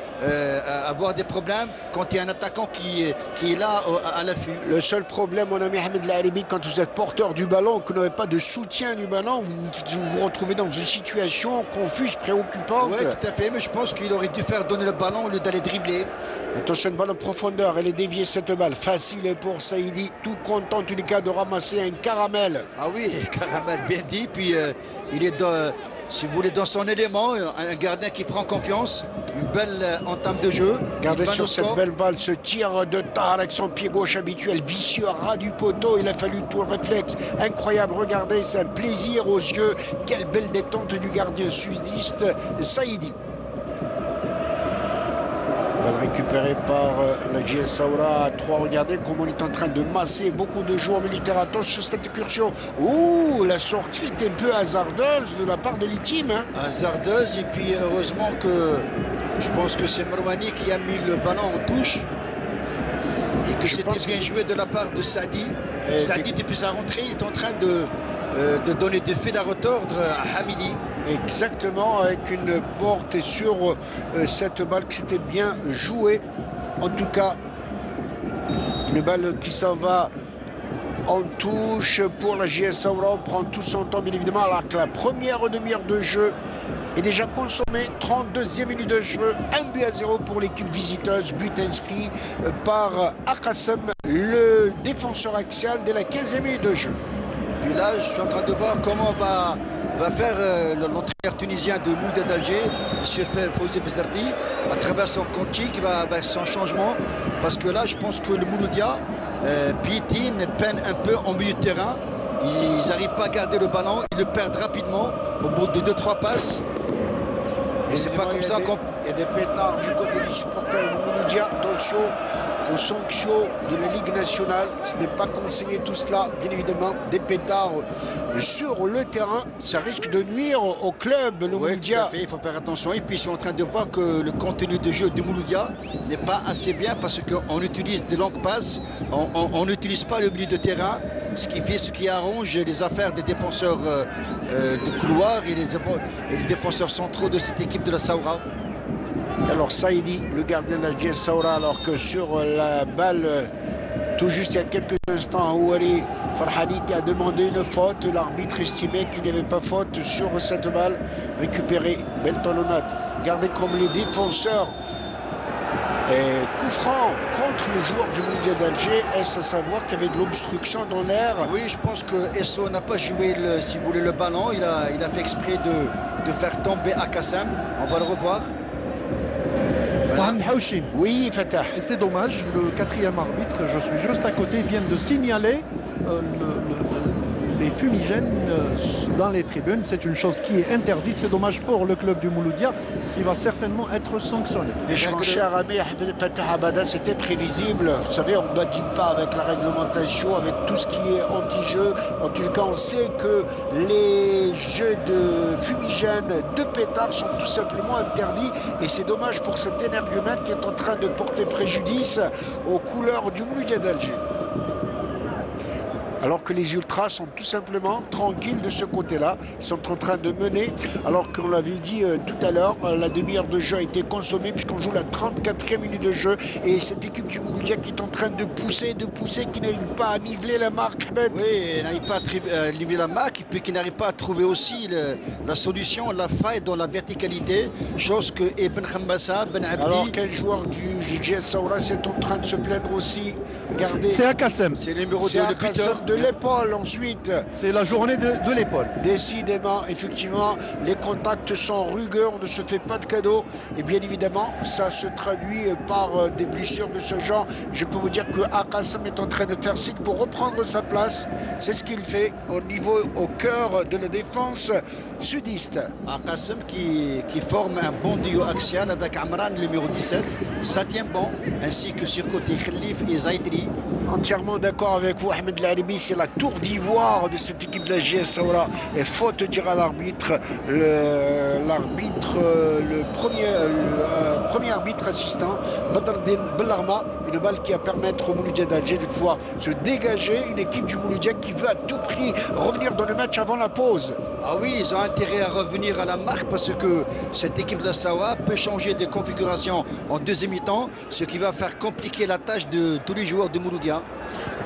avoir des problèmes quand il y a un attaquant qui est là à l'affût. Le seul problème, mon ami Ahmed Laribi, quand vous êtes porteur du ballon, que vous n'avez pas de soutien du ballon, vous vous retrouvez dans une situation confuse, préoccupante. Oui, tout à fait, mais je pense qu'il aurait dû faire donner le ballon au lieu d'aller dribbler. Attention, une balle en profondeur, elle est déviée cette balle. Facile pour Saïdi, tout content en tous les cas de ramasser un caramel. Ah oui, caramel bien dit, puis il est si vous voulez dans son élément, un gardien qui prend confiance, une belle entame de jeu. Regardez sur cette belle balle, ce tir de Tahar avec son pied gauche habituel, vicieux, ras du poteau, il a fallu tout le réflexe. Incroyable, regardez, c'est un plaisir aux yeux. Quelle belle détente du gardien sudiste Saïdi. Récupéré par la JS Saoura à 3. Regardez comment on est en train de masser beaucoup de joueurs militaires. Attention sur cette incursion. Ouh, la sortie est un peu hasardeuse de la part de l'Itim. Hein. Hasardeuse, et puis heureusement que je pense que c'est Marwani qui a mis le ballon en touche et que c'était bien joué de la part de Sadi. Sadi, depuis sa rentrée, il est en train de donner des fils à retordre à Hamidi. Exactement, avec une porte sur cette balle qui s'était bien jouée. En tout cas, une balle qui s'en va en touche pour la JS Saoura. On prend tout son temps, bien évidemment, alors que la première demi-heure de jeu est déjà consommé. 32e minute de jeu, 1-0 pour l'équipe visiteuse. But inscrit par Akassem, le défenseur axial, dès la 15e minute de jeu. Et puis là, je suis en train de voir comment va faire l'entraîneur tunisien de Mouloudia d'Alger, M. Fawzi Bezerdi, à travers son coaching, son changement. Parce que là, je pense que le Mouloudia piétine, peine un peu en milieu de terrain. Ils n'arrivent pas à garder le ballon, ils le perdent rapidement au bout de 2-3 passes. Et c'est pas comme ça qu'on... Il y a des pétards du côté du supporter de Mouloudia. Attention aux sanctions de la Ligue nationale. Ce n'est pas conseillé tout cela, bien évidemment. Des pétards sur le terrain, ça risque de nuire au club, le Mouloudia. Il faut faire attention. Et puis je suis en train de voir que le contenu de jeu du Mouloudia n'est pas assez bien parce qu'on utilise des longues passes, on n'utilise pas le milieu de terrain, ce qui arrange les affaires des défenseurs de couloir et les défenseurs centraux de cette équipe de la Saoura. Alors Saïdi, le gardien de la GS Saoura, alors que sur la balle, tout juste il y a quelques instants, Ouali Farhani qui a demandé une faute. L'arbitre estimait qu'il n'y avait pas faute sur cette balle récupérée. Belle talonnade, gardée comme les défenseurs. Et coup franc contre le joueur du Mouloudia d'Alger. Est-ce à savoir qu'il y avait de l'obstruction dans l'air? Oui, je pense que Esso n'a pas joué, si vous voulez, le ballon. Il a fait exprès de faire tomber Akassem. On va le revoir. Mohamed Haouchine. Oui, Fatah. Et c'est dommage, le quatrième arbitre, je suis juste à côté, vient de signaler les fumigènes dans les tribunes. C'est une chose qui est interdite. C'est dommage pour le club du Mouloudia qui va certainement être sanctionné. Mon cher ami Fatah Abada, c'était prévisible. Vous savez, on ne doit dire pas avec la réglementation, avec tout ce qui est anti-jeu. En tout cas, on sait que les jeux de fumigènes, de pétards sont tout simplement interdits. Et c'est dommage pour cet énergumène qui est en train de porter préjudice aux couleurs du Mouloudia d'Alger. Alors que les ultras sont tout simplement tranquilles de ce côté-là. Ils sont en train de mener, alors qu'on l'avait dit tout à l'heure, la demi-heure de jeu a été consommée puisqu'on joue la 34e minute de jeu. Et cette équipe du Mouloudia qui est en train de pousser, qui n'arrive pas à niveler la marque. Oui, elle n'arrive pas à niveler la marque, et puis qui n'arrive pas à trouver aussi la solution, la faille dans la verticalité, chose que Ibn Khambassa, Ben Abdi... Alors qu'un joueur du GS Saoura est en train de se plaindre aussi. Regardez, c'est Akassem. C'est le numéro 2 de l'épaule ensuite. C'est la journée de l'épaule. Décidément, effectivement, les contacts sont rugueux, on ne se fait pas de cadeaux. Et bien évidemment, ça se traduit par des blessures de ce genre. Je peux vous dire que Akassem est en train de faire signe pour reprendre sa place. C'est ce qu'il fait au cœur de la défense sudiste. Akassem qui forme un bon duo axial avec Amran, le numéro 17. Ça tient bon, ainsi que sur côté Khalif et Zaïdri. Entièrement d'accord avec vous, Ahmed Laribi, c'est la tour d'ivoire de cette équipe de la GS Saoura. Et faute dira l'arbitre, le premier arbitre assistant, Badardine Bellarma, une balle qui va permettre au Mouloudia d'Alger de pouvoir se dégager. Une équipe du Mouloudia qui veut à tout prix revenir dans le match avant la pause. Ah oui, ils ont intérêt à revenir à la marque parce que cette équipe de la Saoura peut changer de configuration en deuxième mi-temps, ce qui va faire compliquer la tâche de tous les joueurs de Mouloudia.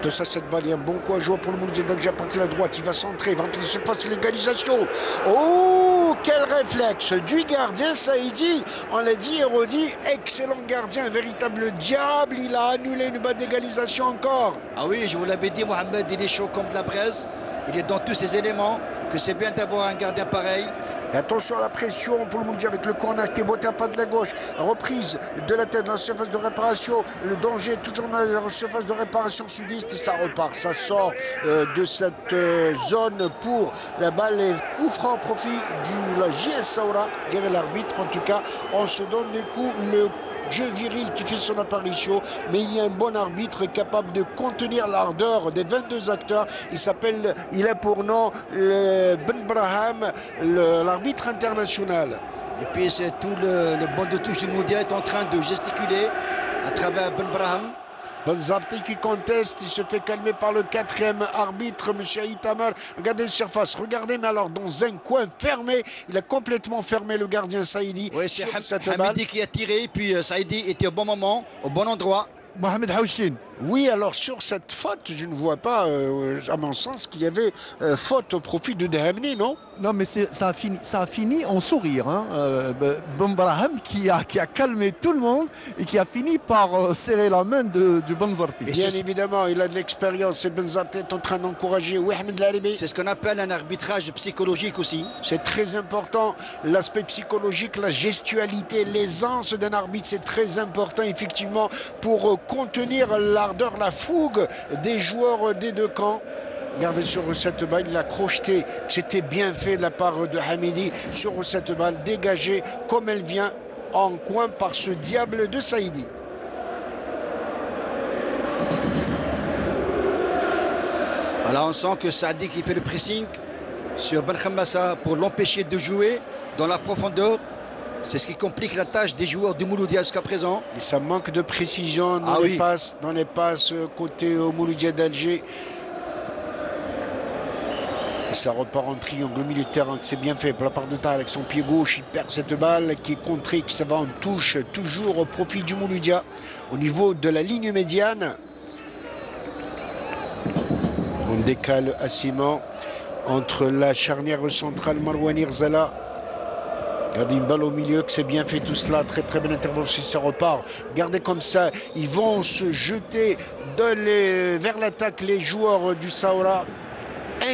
De ça, cette balle, il y a un bon coup à jouer pour le Mouloudia d'Alger à partir de la droite. Il va centrer, il va entrer cette fois, c'est l'égalisation. Oh, quel réflexe du gardien Saïdi. On l'a dit et redit, excellent gardien, un véritable diable. Il a annulé une balle d'égalisation encore. Ah oui, je vous l'avais dit, Mohamed, il est chaud comme de la braise. Il est dans tous ses éléments, que c'est bien d'avoir un gardien pareil. Et attention à la pression pour le Mouloudia avec le corner qui est botté à pas de la gauche. Reprise de la tête dans la surface de réparation. Le danger est toujours dans la surface de réparation sudiste et ça repart. Ça sort de cette zone pour la balle et coup franc au profit de la JS Saoura. Dirait l'arbitre. En tout cas, on se donne des coups. Le jeu viril qui fait son apparition, mais il y a un bon arbitre capable de contenir l'ardeur des 22 acteurs. Il a pour nom Ben Braham, l'arbitre international. Et puis c'est tout le banc de touche du Mouloudia est en train de gesticuler à travers Ben Braham. Benzarti qui conteste, il se fait calmer par le quatrième arbitre, M. Itamar. Regardez le surface, regardez, mais alors dans un coin fermé, il a complètement fermé le gardien Saïdi. Oui, c'est Hamidi qui a tiré, puis Saïdi était au bon moment, au bon endroit. Mohamed Haouchine. Oui, alors sur cette faute, je ne vois pas, à mon sens, qu'il y avait faute au profit de Dehamni, non? Non, mais ça a fini en sourire. Hein. Benbrahim qui a calmé tout le monde et qui a fini par serrer la main de Benzarti. Bien évidemment, il a de l'expérience et Benzarti est en train d'encourager Ahmed Laribi. C'est ce qu'on appelle un arbitrage psychologique aussi. C'est très important, l'aspect psychologique, la gestualité, l'aisance d'un arbitre, c'est très important effectivement pour contenir l'ardeur, la fougue des joueurs des deux camps. Regardez sur cette balle, il a crocheté, c'était bien fait de la part de Hamidi sur cette balle, dégagée comme elle vient en coin par ce diable de Saïdi. Là, on sent que Saadi qui fait le pressing sur Ben Khammassa pour l'empêcher de jouer dans la profondeur. C'est ce qui complique la tâche des joueurs du Mouloudia jusqu'à présent. Et ça manque de précision dans les passes côté Mouloudia d'Alger. Et ça repart en triangle au milieu de terrain, c'est bien fait pour la part de Tahar avec son pied gauche. Il perd cette balle qui est contrée, qui ça va en touche, toujours au profit du Mouloudia. Au niveau de la ligne médiane, on décale assis entre la charnière centrale Marouane Irzala. Regardez une balle au milieu, que c'est bien fait tout cela. Très très bonne intervention, ça repart. Regardez comme ça, ils vont se jeter vers l'attaque les joueurs du Saoura.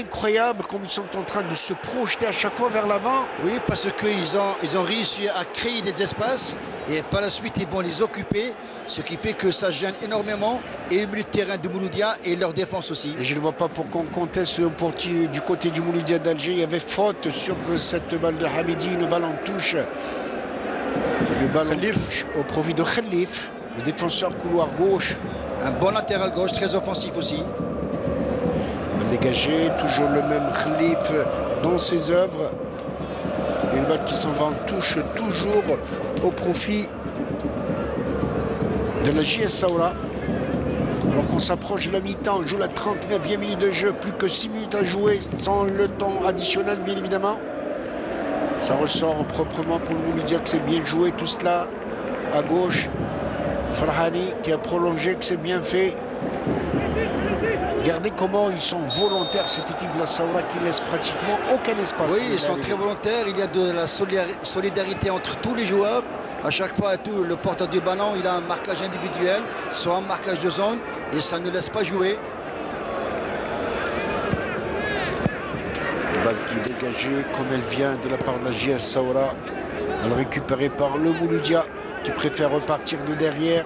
Incroyable comme ils sont en train de se projeter à chaque fois vers l'avant. Oui, parce qu'ils ont réussi à créer des espaces et par la suite ils vont les occuper, ce qui fait que ça gêne énormément et le milieu de terrain de Mouloudia et leur défense aussi. Et je ne vois pas pourquoi on conteste du côté du Mouloudia d'Alger. Il y avait faute sur cette balle de Hamidi, une balle en touche. Une balle en touche au profit de Khalif, le défenseur couloir gauche. Un bon latéral gauche, très offensif aussi. Dégagé, toujours le même Khalif dans ses œuvres. Et une balle qui s'en va en touche toujours au profit de la JS Saoura. Alors qu'on s'approche de la mi-temps, on joue la 39e minute de jeu, plus que 6 minutes à jouer sans le temps additionnel bien évidemment. Ça ressort proprement pour le Mouloudia que c'est bien joué tout cela. À gauche, Farhani qui a prolongé, que c'est bien fait. Regardez comment ils sont volontaires, cette équipe de la Saoura qui laisse pratiquement aucun espace. Oui, ils sont très volontaires. Il y a de la solidarité entre tous les joueurs. À chaque fois, le porteur du ballon, il a un marquage individuel, soit un marquage de zone, et ça ne laisse pas jouer. Une balle qui est dégagée comme elle vient de la part de la JS Saoura. Elle est récupérée par le Mouloudia qui préfère repartir de derrière.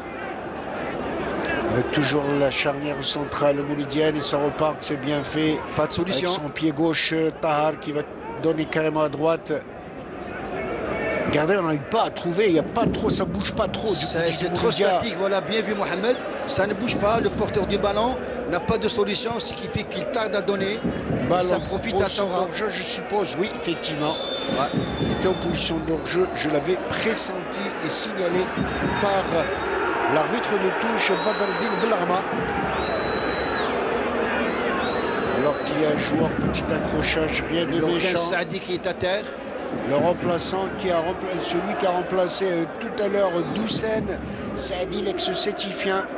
Avec toujours la charnière centrale mouloudienne et ça repart, c'est bien fait. Pas de solution. Avec son pied gauche, Tahar qui va donner carrément à droite. Regardez, on n'arrive pas à trouver, il n'y a pas trop, ça ne bouge pas trop. C'est trop statique, voilà, bien vu Mohamed. Ça ne bouge pas, le porteur du ballon n'a pas de solution, ce qui fait qu'il tarde à donner. Ça profite à Saoura. Je suppose, oui, effectivement. Ouais. Il était en position d'hors-jeu, je l'avais pressenti et signalé par l'arbitre de touche, Badreddine Belarma. Alors qu'il y a un joueur, petit accrochage, rien de méchant. Saadi qui est à terre. Le remplaçant celui qui a remplacé tout à l'heure Doussen, Saadi l'ex-sétifien.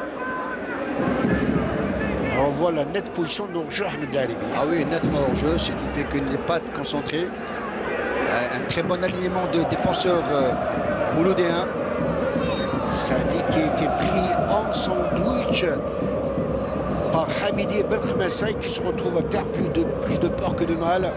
On voit la nette position de hors-jeu Ahmed Laribi. Ah oui, nettement hors-jeu, ce qui fait qu'il n'est pas concentré. Un très bon alignement de défenseurs mouloudéens. Saadi qui a été pris en sandwich par Hamidi et Ben Khammassa qui se retrouve à terre plus de peur que de mal.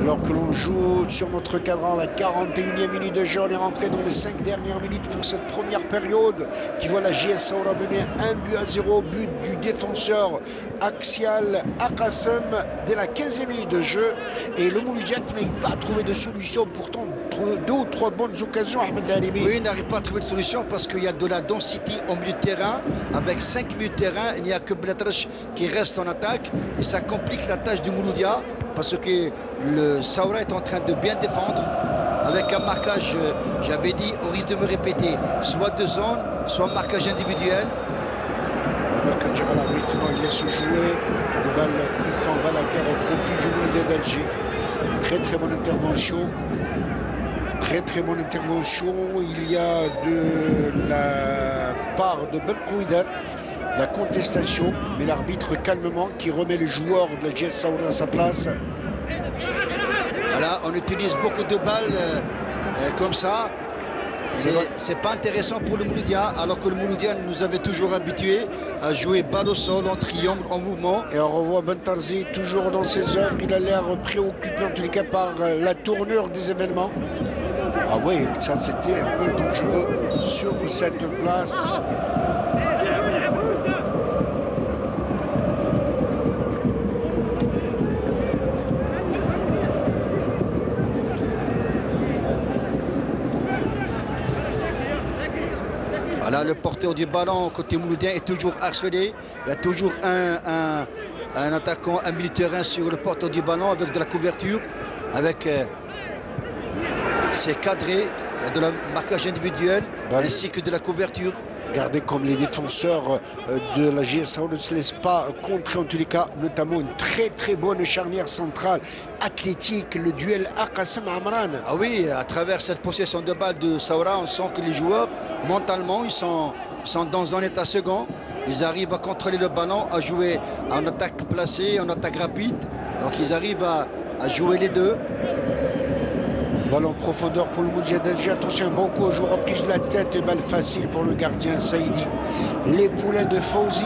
Alors que l'on joue sur notre cadran la 41e minute de jeu, on est rentré dans les 5 dernières minutes pour cette première période qui voit la JS Saoura mener 1-0, but du défenseur axial Akassem dès la 15e minute de jeu. Et le Mouloudia qui n'a pas trouvé de solution, pourtant 2 ou 3 bonnes occasions, Ahmed Laribi. Oui, il n'arrive pas à trouver de solution parce qu'il y a de la densité au milieu de terrain. Avec 5 milieux de terrain, il n'y a que Blatrache qui reste en attaque et ça complique la tâche du Mouloudia parce que le Saoura est en train de bien défendre avec un marquage, j'avais dit, au risque de me répéter, soit de zone, soit marquage individuel. Le balle que dira l'arbitre, il laisse jouer. Le balle coup franc, balle à terre au profit du Mouloudia d'Alger. Très très bonne intervention. Très bonne intervention. Il y a de la part de Belkouider. la contestation, mais l'arbitre calmement qui remet le joueur de la JS Saoura à sa place. Voilà, on utilise beaucoup de balles comme ça. C'est pas intéressant pour le Mouloudia, alors que le Mouloudia nous avait toujours habitués à jouer balle au sol, en triangle, en mouvement. Et on revoit Bentarzi toujours dans ses œuvres. Il a l'air préoccupé en tous les cas par la tournure des événements. Ah oui, ça c'était un peu dangereux sur cette place. Voilà, le porteur du ballon côté mouloudien est toujours harcelé. Il y a toujours un attaquant, un milieu de terrain sur le porteur du ballon avec de la couverture, avec c'est cadré, il y a de la marquage individuel ainsi que de la couverture. Regardez comme les défenseurs de la GSA ne se laissent pas contrer en tous les cas, notamment une très bonne charnière centrale athlétique, le duel Aqassam Amran. Ah oui, à travers cette possession de balle de Saoura, on sent que les joueurs, mentalement, ils sont dans un état second. Ils arrivent à contrôler le ballon, à jouer en attaque placée, en attaque rapide. Donc ils arrivent à jouer les deux. Ballon en profondeur pour le Mouloudia d'Alger. Attention, un bon coup au joueur reprise de la tête et balle facile pour le gardien Saïdi. Les poulains de Fauzi.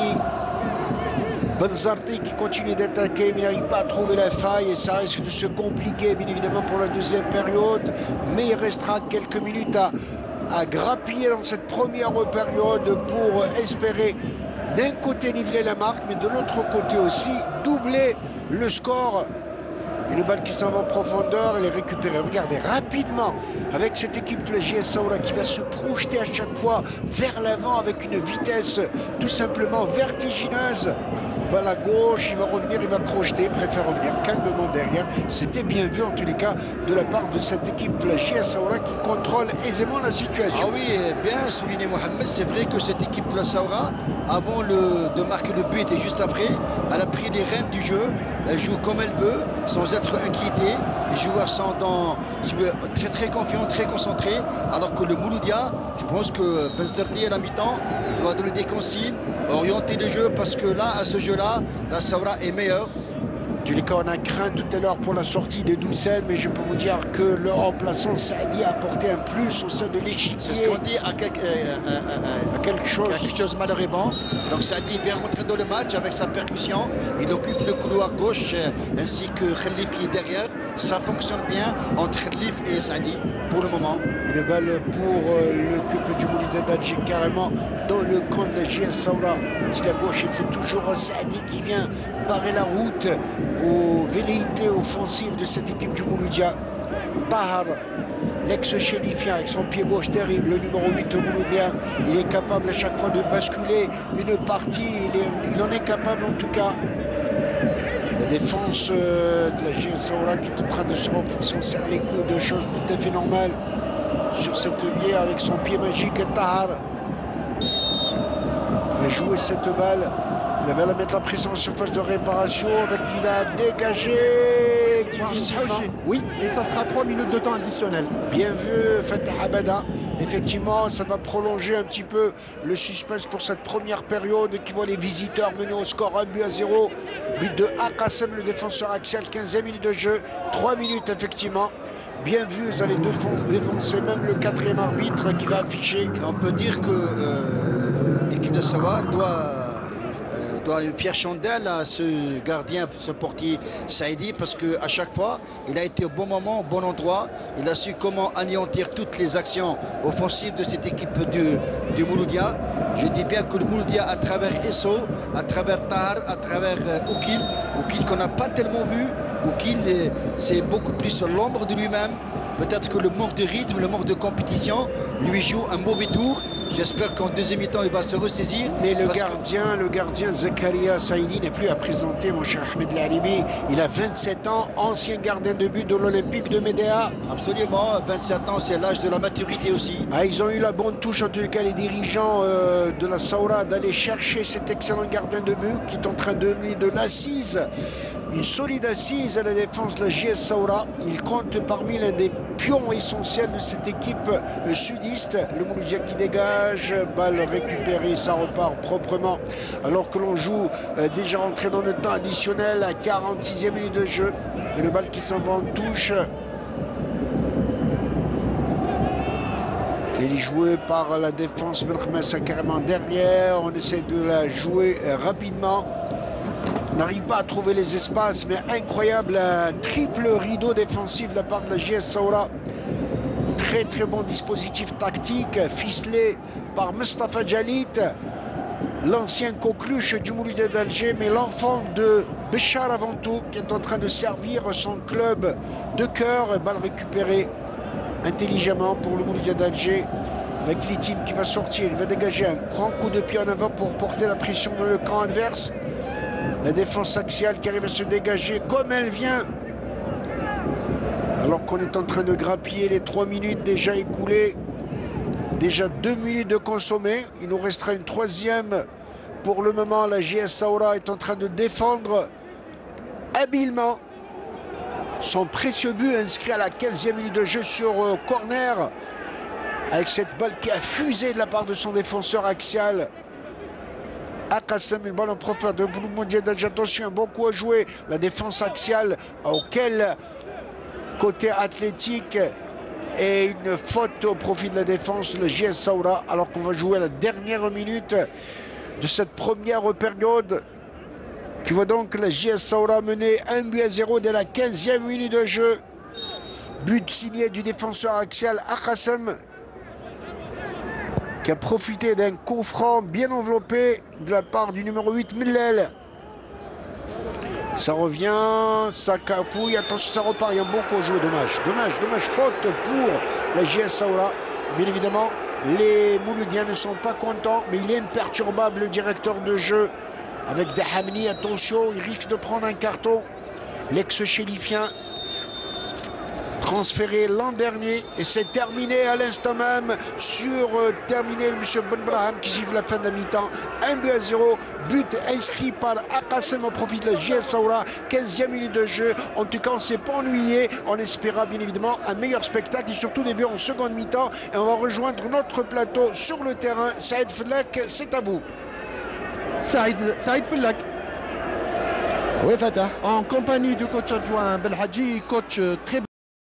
Benzarti qui continue d'attaquer, mais il n'arrive pas à trouver la faille et ça risque de se compliquer bien évidemment pour la deuxième période. Mais il restera quelques minutes à grappiller dans cette première période pour espérer d'un côté niveler la marque, mais de l'autre côté aussi doubler le score. Une balle qui s'en va en profondeur, elle est récupérée. Regardez, rapidement, avec cette équipe de la JS Saoura qui va se projeter à chaque fois vers l'avant avec une vitesse tout simplement vertigineuse. Balle à gauche, il va revenir, il va crocheter, il préfère revenir calmement derrière. C'était bien vu en tous les cas de la part de cette équipe de la JS Saoura qui contrôle aisément la situation. Ah oui, bien souligné Mohamed, c'est vrai que cette équipe de la Saoura, avant de marquer le but et juste après, elle a pris les rênes du jeu, elle joue comme elle veut, sans être inquiétée. Les joueurs sont très confiants, très concentrés, alors que le Mouloudia, je pense que Benzarti à la mi-temps, il doit donner des consignes, orienter le jeu, parce que là, à ce jeu-là, la Saoura est meilleure. En tous les cas, on a craint tout à l'heure pour la sortie de Doucet, mais je peux vous dire que le remplaçant Saadi a apporté un plus au sein de l'échiquier. C'est ce qu'on dit à quelque chose malheureusement. Donc Saadi est bien rentré dans le match avec sa percussion. Il occupe le couloir gauche ainsi que Khalif qui est derrière. Ça fonctionne bien entre Khalif et Saadi pour le moment. Une balle pour l'équipe du Mouloudia d'Alger carrément dans le camp de la JS Saoura. De la gauche, et c'est toujours Saadi qui vient barrer la route aux velléités offensives de cette équipe du Mouloudia. Tahar, l'ex-chérifien avec son pied gauche terrible, le numéro 8 mouloudien, il est capable à chaque fois de basculer une partie, il en est capable en tout cas. La défense de la JS Saoura qui est en train de se renforcer, on serre les coudes, chose tout à fait normale sur cette bière avec son pied magique. Tahar va jouer cette balle. Il va la mettre en prise en surface de réparation. Il a dégagé difficilement. Oui, et ça sera 3 minutes de temps additionnel. Bien vu, Fatah Abada. Effectivement, ça va prolonger un petit peu le suspense pour cette première période qui voit les visiteurs mener au score 1-0. But de Aqassam, le défenseur axial, 15e minute de jeu. 3 minutes, effectivement. Bien vu, vous allez défoncer même le 4e arbitre qui va afficher. Et on peut dire que l'équipe de Saoura doit une fière chandelle à ce gardien, ce portier Saïdi, parce qu'à chaque fois, il a été au bon moment, au bon endroit. Il a su comment anéantir toutes les actions offensives de cette équipe du Mouloudia. Je dis bien que le Mouloudia, à travers Esso, à travers Tahar, à travers Oukil qu'on n'a pas tellement vu. Oukil, c'est beaucoup plus l'ombre de lui-même. Peut-être que le manque de rythme, le manque de compétition lui joue un mauvais tour. J'espère qu'en deuxième mi-temps, il va se ressaisir. Mais le gardien Zakaria Saïdi n'est plus à présenter, mon cher Ahmed Laribi. Il a 27 ans, ancien gardien de but de l'Olympique de Médéa. Absolument, 27 ans, c'est l'âge de la maturité aussi. Ah, ils ont eu la bonne touche, en tout cas, les dirigeants de la Saoura, d'aller chercher cet excellent gardien de but qui est en train de mener de l'assise. Une solide assise à la défense de la JS Saoura. Il compte parmi l'un des pion essentiel de cette équipe sudiste. Le Mouloudia qui dégage, balle récupérée, ça repart proprement. Alors que l'on joue déjà entré dans le temps additionnel à 46e minute de jeu. Et le balle qui s'en va en touche. Elle est jouée par la défense. Benkhmessa carrément derrière. On essaie de la jouer rapidement. On n'arrive pas à trouver les espaces, mais incroyable, un triple rideau défensif de la part de la JS Saoura. Très très bon dispositif tactique, ficelé par Mustafa Djalit, l'ancien coqueluche du Mouloudia d'Alger, mais l'enfant de Béchar avant tout, qui est en train de servir son club de cœur. Balle récupérée intelligemment pour le Mouloudia d'Alger, avec Litim qui va sortir, il va dégager un grand coup de pied en avant pour porter la pression dans le camp adverse. La défense axiale qui arrive à se dégager comme elle vient. Alors qu'on est en train de grappiller les 3 minutes déjà écoulées. Déjà 2 minutes de consommé. Il nous restera une troisième. Pour le moment, la JS Saoura est en train de défendre habilement son précieux but inscrit à la 15e minute de jeu sur corner. Avec cette balle qui a fusé de la part de son défenseur axial. Akassem, une balle en profondeur de Mouloudia d'Alger. Attention, un bon coup à jouer. La défense axiale, auquel côté athlétique et une faute au profit de la défense, le JS Saoura, alors qu'on va jouer à la dernière minute de cette première période. Qui voit donc la JS Saoura mener 1-0 dès la 15e minute de jeu. But signé du défenseur axial Akassem, qui a profité d'un coup franc bien enveloppé de la part du numéro 8, Millel. Ça revient, ça cafouille, attention, ça repart, il y a un bon coup joué, dommage, faute pour la JS Saoura. Bien évidemment, les Mouloudiens ne sont pas contents, mais il est imperturbable, le directeur de jeu, avec Dahamni, attention, il risque de prendre un carton. L'ex-chélifien, transféré l'an dernier, et c'est terminé à l'instant même sur terminé le monsieur Benbraham qui siffle la fin de la mi-temps. 1-0, but inscrit par Akassem au profit de la JS Saoura, 15e minute de jeu. En tout cas, on ne s'est pas ennuyé, on espéra bien évidemment un meilleur spectacle et surtout des buts en seconde mi-temps. Et on va rejoindre notre plateau sur le terrain. Saïd Fellak, c'est à vous. Saïd Fellak. Oui, Fatah. En compagnie du coach adjoint Belhadji, coach très